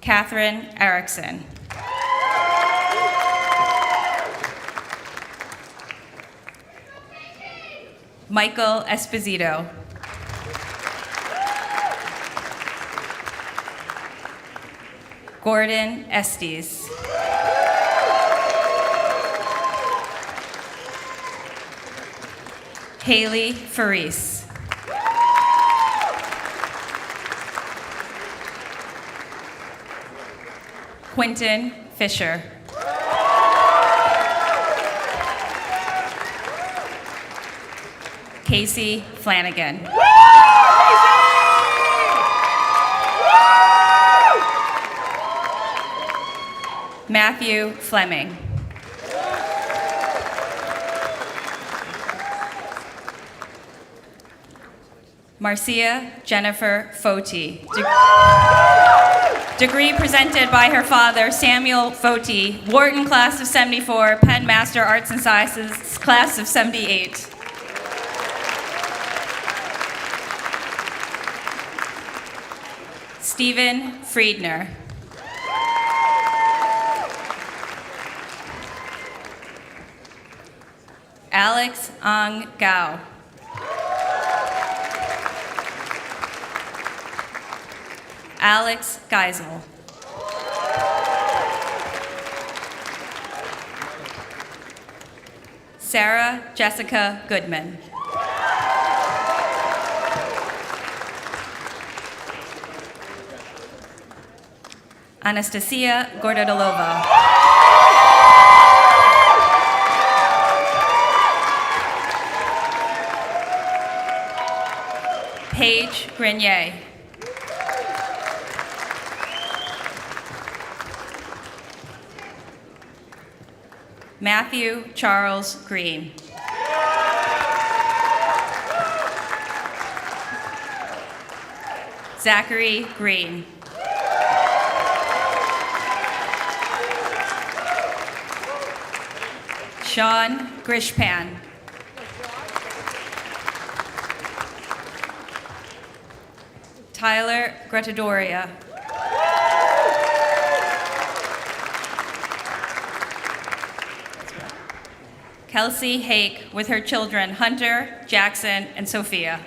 Catherine Erickson. Michael Esposito. Gordon Estes. Haley Faris. Quentin Fisher. Casey Flanagan. Matthew Fleming. Marcia Jennifer Foti. Degree presented by her father, Samuel Foti, Wharton class of 74, Penn Master Arts and Sciences class of 78. Stephen Friedner. Alex Ang Gao. Alex Geisel. Sarah Jessica Goodman. Anastasia Gordadolova. Paige Grenier. Matthew Charles Green. Zachary Green. Sean Grishpan. Tayler Gretadoria. Kelsey Hake with her children Hunter, Jackson, and Sophia.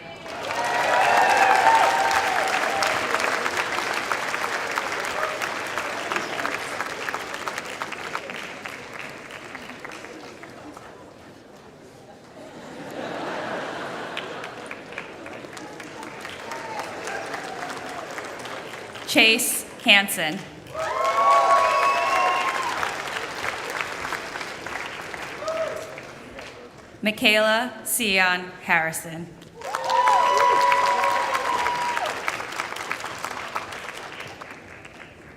Chase Hansen. Michaela Sion Harrison.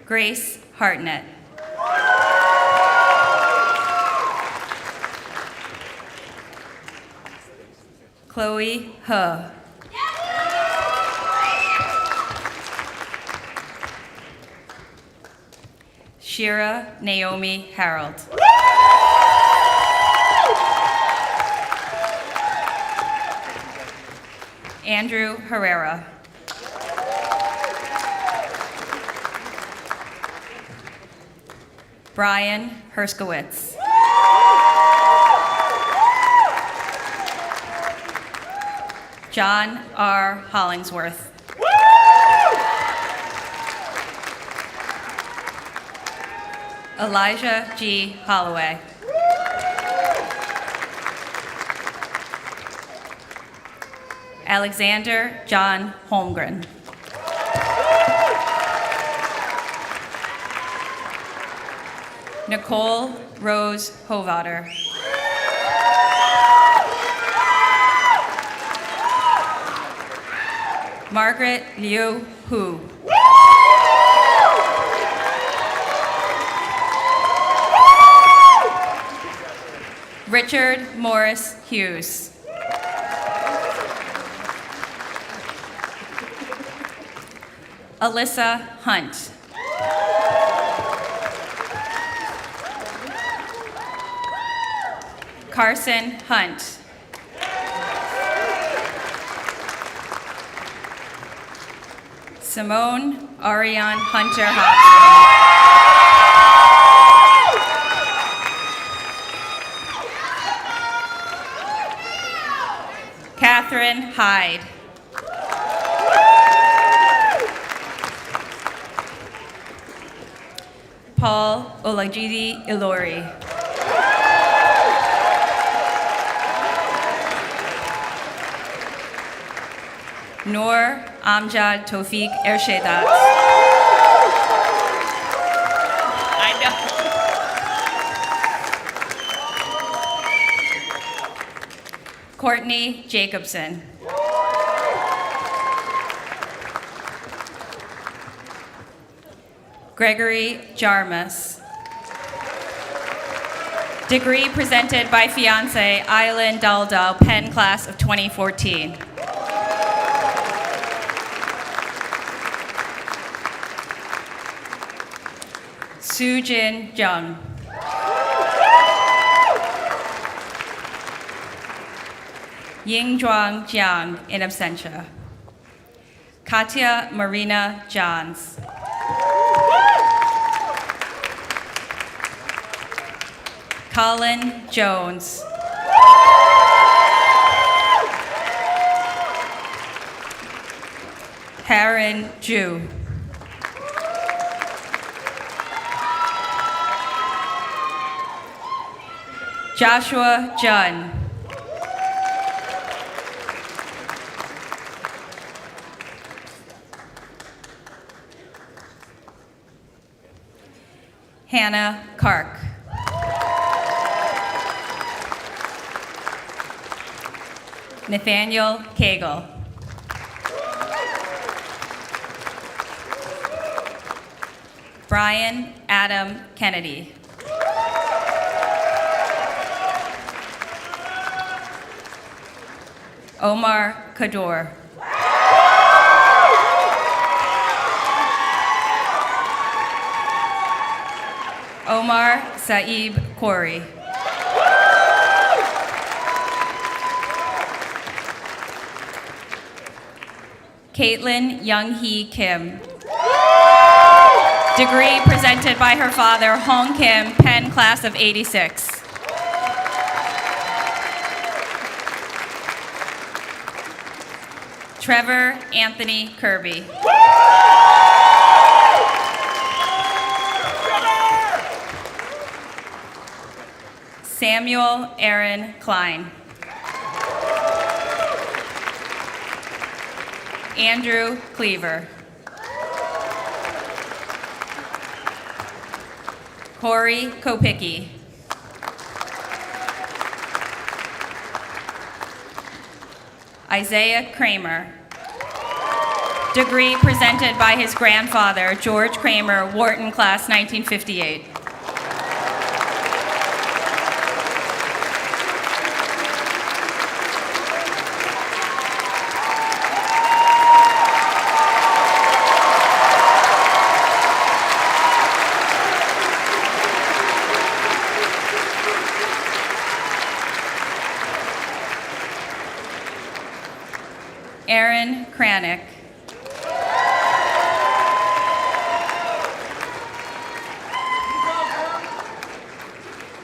Grace Hartnett. Chloe He. Shira Naomi Harold. Andrew Herrera. Brian Herskowitz. John R. Hollingsworth. Elijah G. Holloway. Alexander John Holmgren. Nicole Rose Hovater. Margaret Liu Hu. Richard Morris Hughes. Alyssa Hunt. Carson Hunt. Simone Ariane Hunter Hobson. Catherine Hyde. Paul Olajide Ilori. Noor Amjad Tawfiq Irshaidat. I know. Courtney Jacobson. Gregory Jarmus. Degree presented by fiance Aileen Daldal, Penn Class of 2014. Sujin Jung. Yingzhuang Jiang in absentia. Katya Marina Johns. Colin Jones. Karen Zhou. Joshua Jun. Hannah Kark. Nathaniel Cagle. Brian Adam Kennedy. Omar Kador. Omar Saib Khoury. Caitlin Young-hee Kim. Degree presented by her father, Hong Kim, Penn Class of '86. Trevor Anthony Kirby. Samuel Aaron Klein. Andrew Cleaver. Corey Kopicki. Isaiah Kramer. Degree presented by his grandfather, George Kramer, Wharton Class 1958. Aaron Kranick.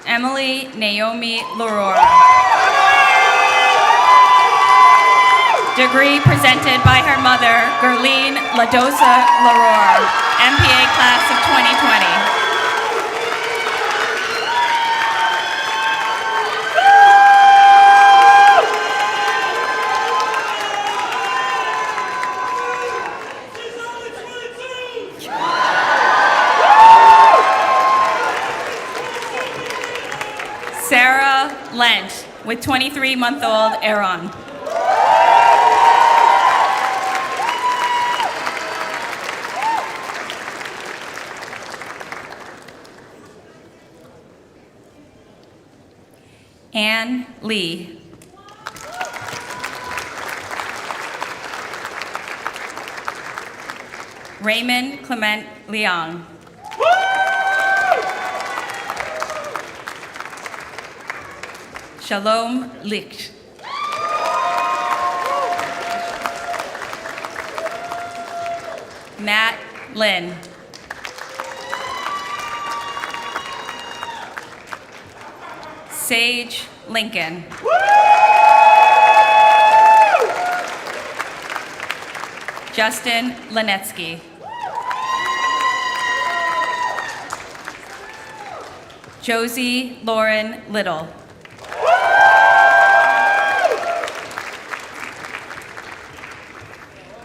Emily Naomi Leroy. Degree presented by her mother, Gerline Ladosa Leroy, MPA Class of 2020. Sarah Lent with 23-month-old Aaron. Anne Lee. Raymond Clement Leong. Shalom Licht. Matt Lynn. Sage Lincoln. Justin Lenetsky. Josie Lauren Little.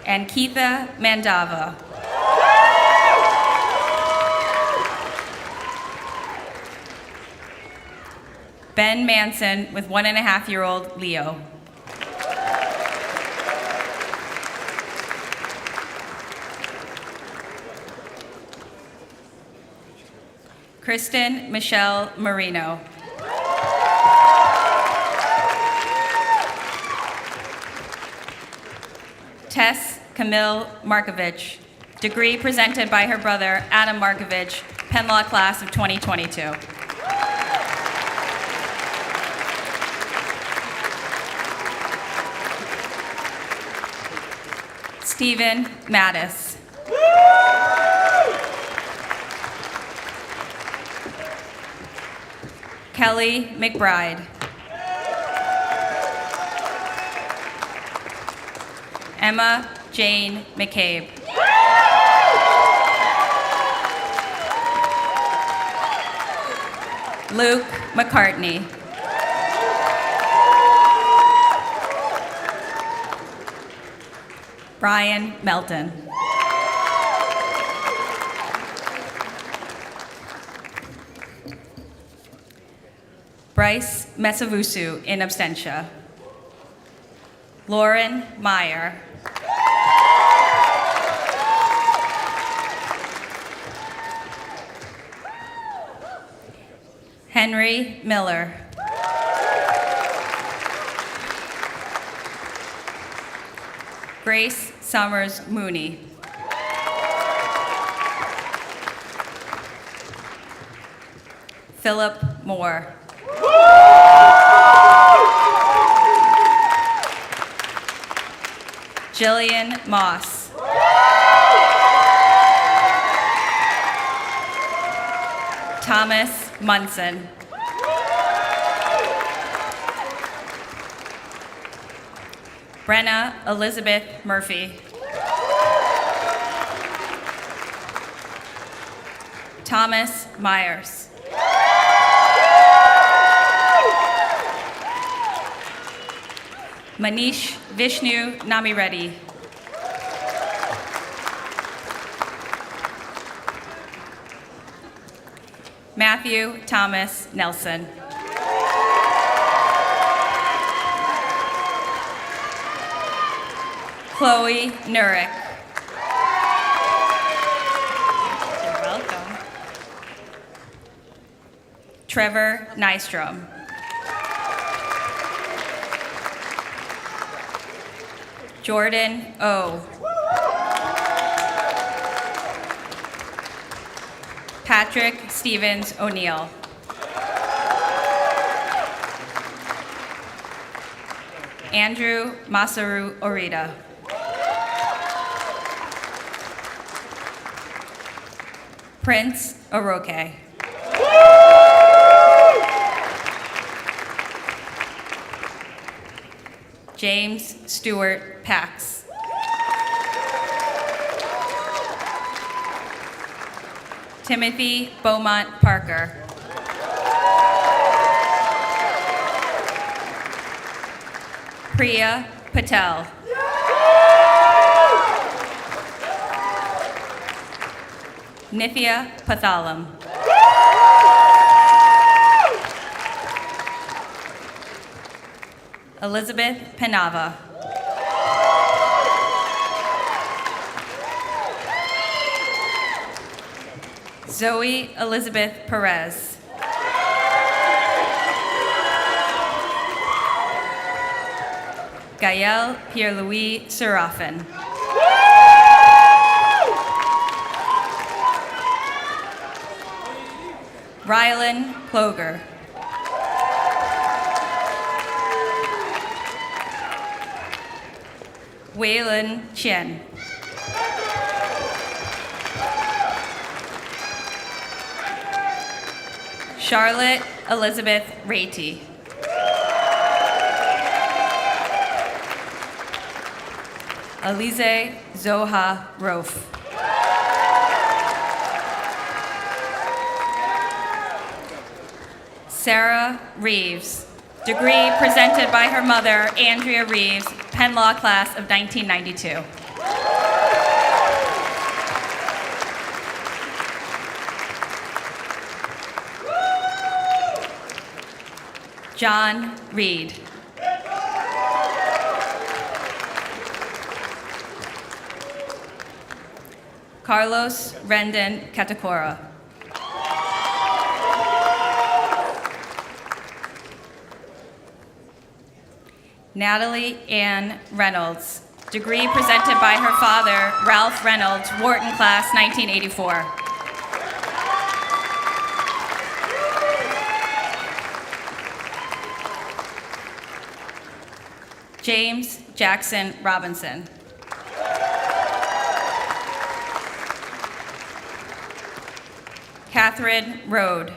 And Keitha Mandava. Ben Manson with 1.5-year-old Leo. Kristen Michelle Marino. Tess Camille Markovich. Degree presented by her brother, Adam Markovich, Penn Law Class of 2022. Stephen Mattis. Kelly McBride. Emma Jane McCabe. Luke McCartney. Brian Melton. Bryce Mesavusu in absentia. Lauren Meyer. Henry Miller. Grace Summers Mooney. Philip Moore. Jillian Moss. Thomas Munson. Brenna Elizabeth Murphy. Thomas Myers. Manish Vishnu Namireddy. Matthew Thomas Nelson. Chloe Nurek. You're welcome. Trevor Nystrom. Jordan O. Patrick Stevens O'Neill. Andrew Masaru Orita. Prince Oroke. James Stewart Pax. Timothy Beaumont Parker. Priya Patel. Nithya Pathalam. Elizabeth Panava. Zoe Elizabeth Perez. Gael Pierre-Louis Serafin. Rylan Ploger. Waylon Qian. Charlotte Elizabeth Rati. Alize Zoha Rofe. Sarah Reeves. Degree presented by her mother, Andrea Reeves, Penn Law Class of 1992. John Reed. Carlos Rendon Catacora. Natalie Ann Reynolds. Degree presented by her father, Ralph Reynolds, Wharton Class, 1984. James Jackson Robinson. Catharine Rode.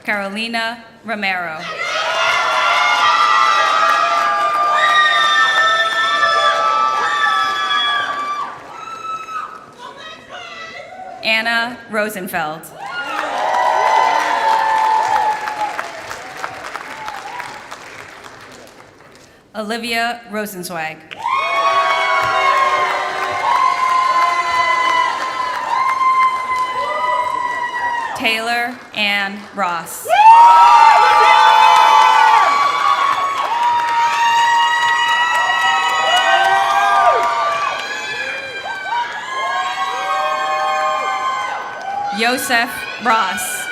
Carolina Romero. Anna Rosenfeld. Olivia Rosenzweig. Tayler Ann Ross. Joseph Ross.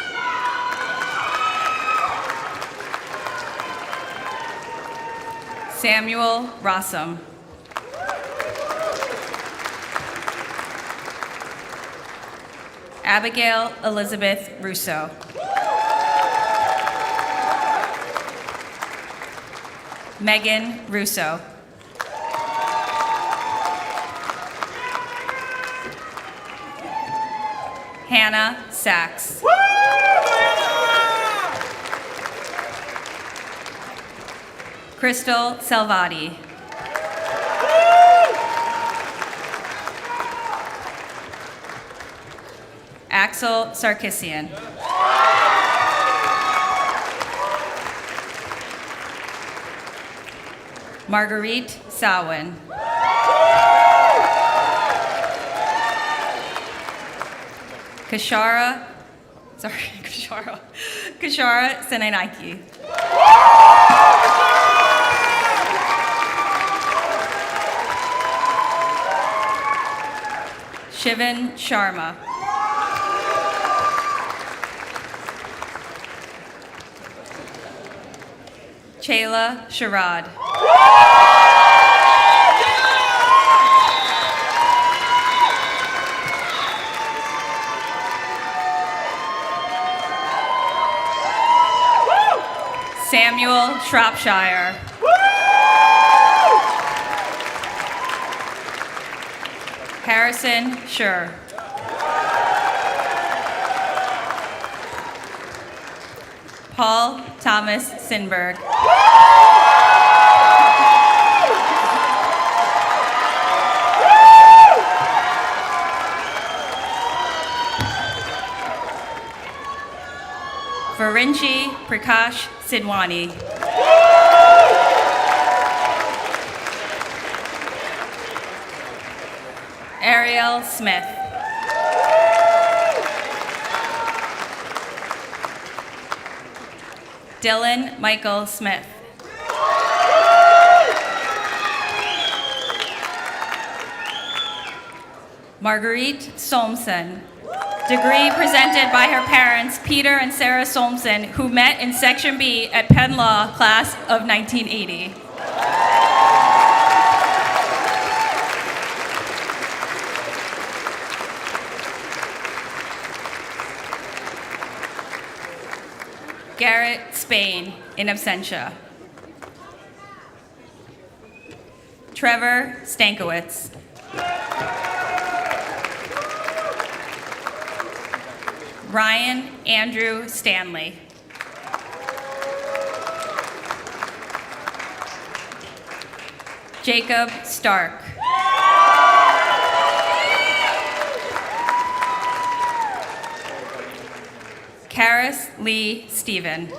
Samuel Rossum. Abigail Elizabeth Russo. Megan Russo. Hannah Sachs. Crystal Salvati. Axel Sarkissian. Marguerite Sawin. Kashara Senainaki. Shivan Sharma. Chayla Sharad. Samuel Shropshire. Harrison Schur. Paul Thomas Sinberg. Varinchi Prakash Sidwani. Errel Smith. Dylan Michael Smith. Marguerite Solmsen. Degree presented by her parents, Peter and Sarah Solmsen, who met in Section B at Penn Law Class of 1980. Garrett Spain, in absentia. Trevor Stankiewicz. Ryan Andrew Stanley. Jacob Stark. Karis Lee Stephen.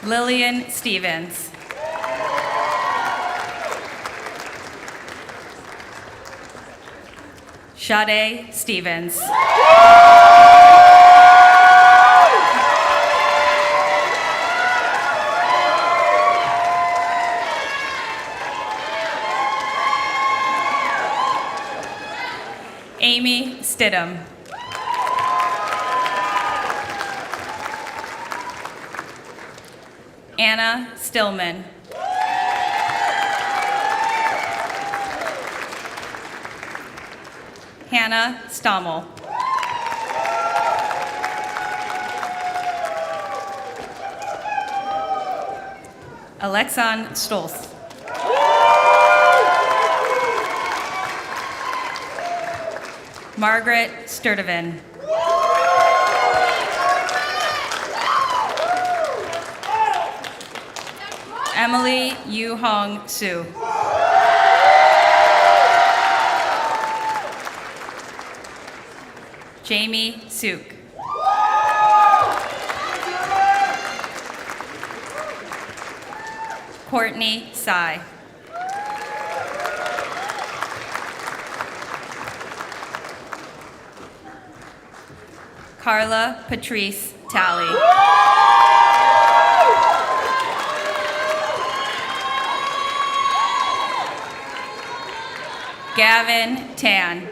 Lillian Stevens. Sade Stevens. Amy Stidham. Anna Stillman. Hannah Stommel. Alexan Stolz. Margaret Sturtevant. Emily Yu Hong Su. Jamie Suk. Courtney Tsai. Carla Patrice Talley. Gavin Tan.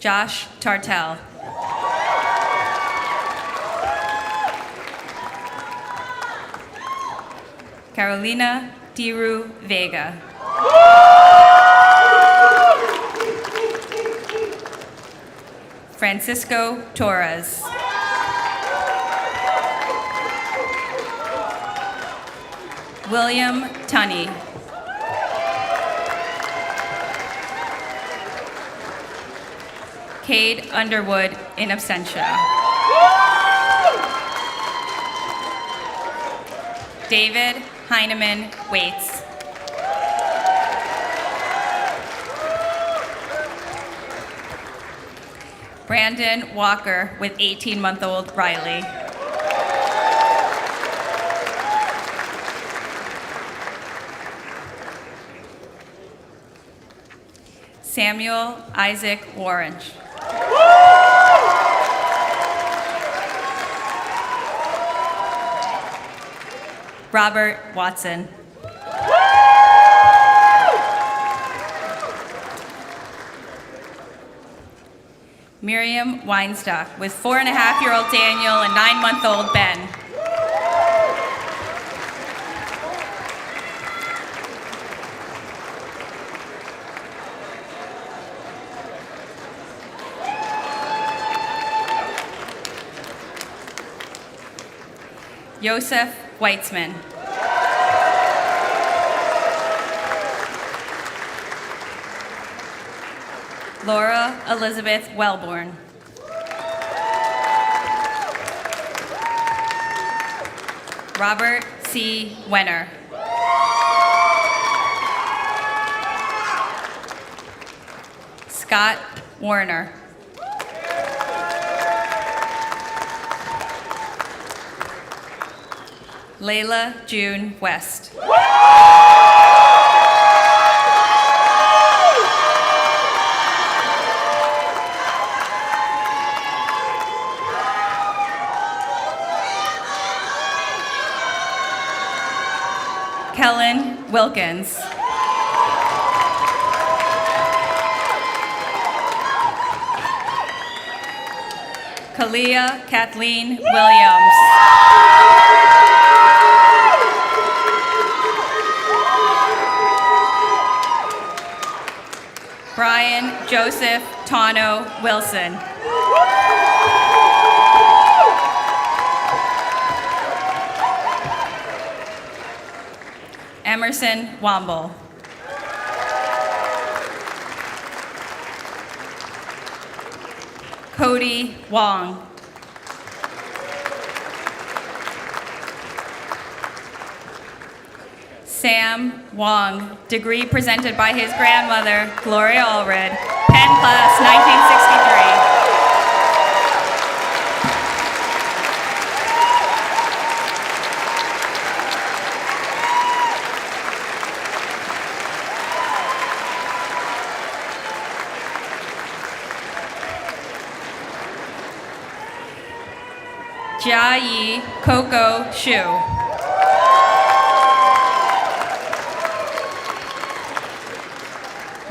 Josh Tartell. Carolina Diru Vega. Francisco Torres. William Tunney. Cade Underwood in absentia. David Heineman Waits. Brandon Walker with 18-month-old Riley. Samuel Isaac Warrench. Robert Watson. Miriam Weinstock with 4.5-year-old Daniel and 9-month-old Ben. Joseph Weitzman. Laura Elizabeth Wellborn. Robert C. Wenner. Scott Warner. Layla June West. Kellen Wilkins. Kalia Kathleen Williams. Brian Joseph Tano Wilson. Emerson Womble. Cody Wong. Sam Wong, degree presented by his grandmother, Gloria Allred, Penn Class 1963. Jia Yi Coco Shu.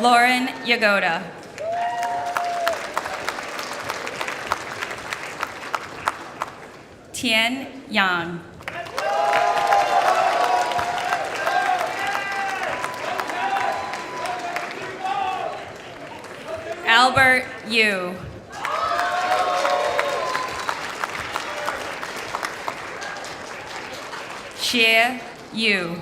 Lauren Yagoda. Tian Yang. Albert Yu. Xie Yu.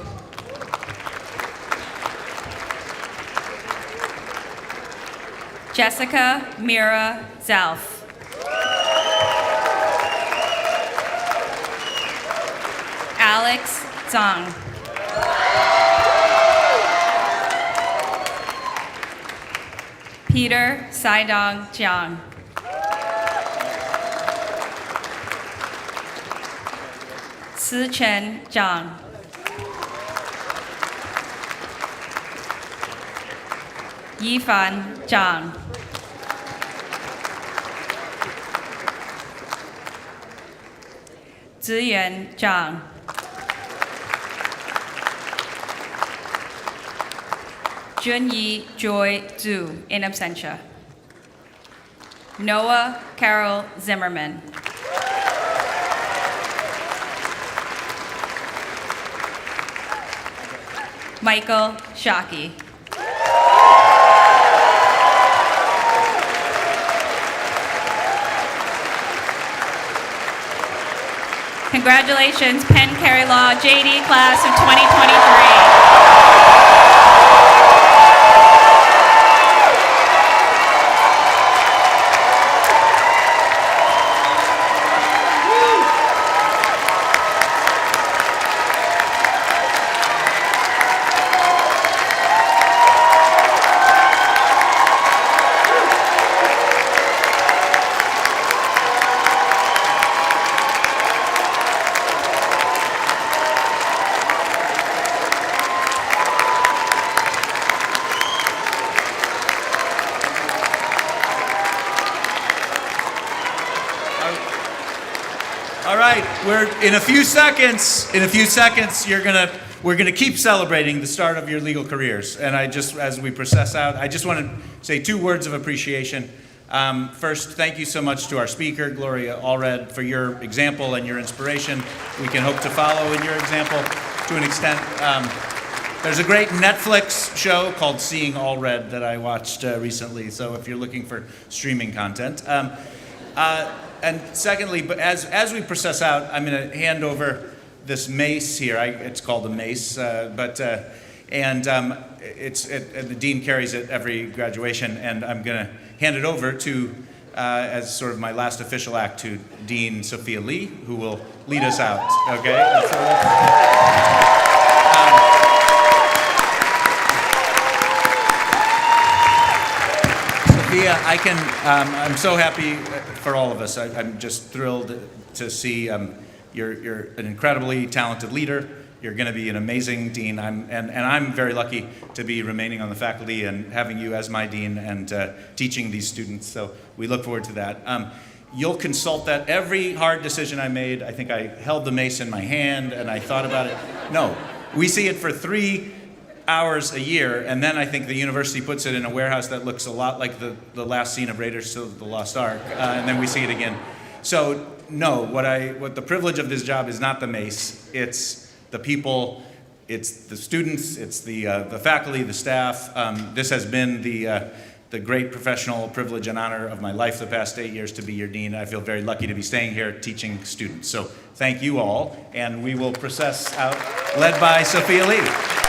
Jessica Mira Zalf. Alex Zhang. Peter Saidong Jiang. Sichen Zhang. Yifan Zhang. Ziyuan Zhang. Junyi Joy Zhu, in absentia. Noah Carol Zimmerman. Michael Zschokke. Congratulations, Penn Carey Law JD class of 2023. All right, in a few seconds, we're gonna keep celebrating the start of your legal careers. And as we process out, I just want to say 2 words of appreciation. First, thank you so much to our speaker, Gloria Allred, for your example and your inspiration. We can hope to follow in your example to an extent. There's a great Netflix show called Seeing Allred that I watched recently, so if you're looking for streaming content. And secondly, but as we process out, I'm going to hand over this mace here. It's called a mace, and the dean carries it every graduation, and I'm going to hand it over to, as sort of my last official act, to Dean Sophia Lee, who will lead us out. Okay. And so Sophia, I'm so happy for all of us. I'm just thrilled to see you're an incredibly talented leader. You're going to be an amazing dean. I'm very lucky to be remaining on the faculty and having you as my dean and teaching these students. So we look forward to that. You'll consult that. Every hard decision I made, I think I held the mace in my hand and I thought about it. No, we see it for 3 hours a year, and then I think the university puts it in a warehouse that looks a lot like the last scene of Raiders of the Lost Ark, and then we see it again. So no, what the privilege of this job is not the mace. It's the people, it's the students, it's the faculty, the staff. This has been the great professional privilege and honor of my life the past 8 years to be your dean. I feel very lucky to be staying here teaching students. So thank you all, and we will process out, led by Sophia Lee.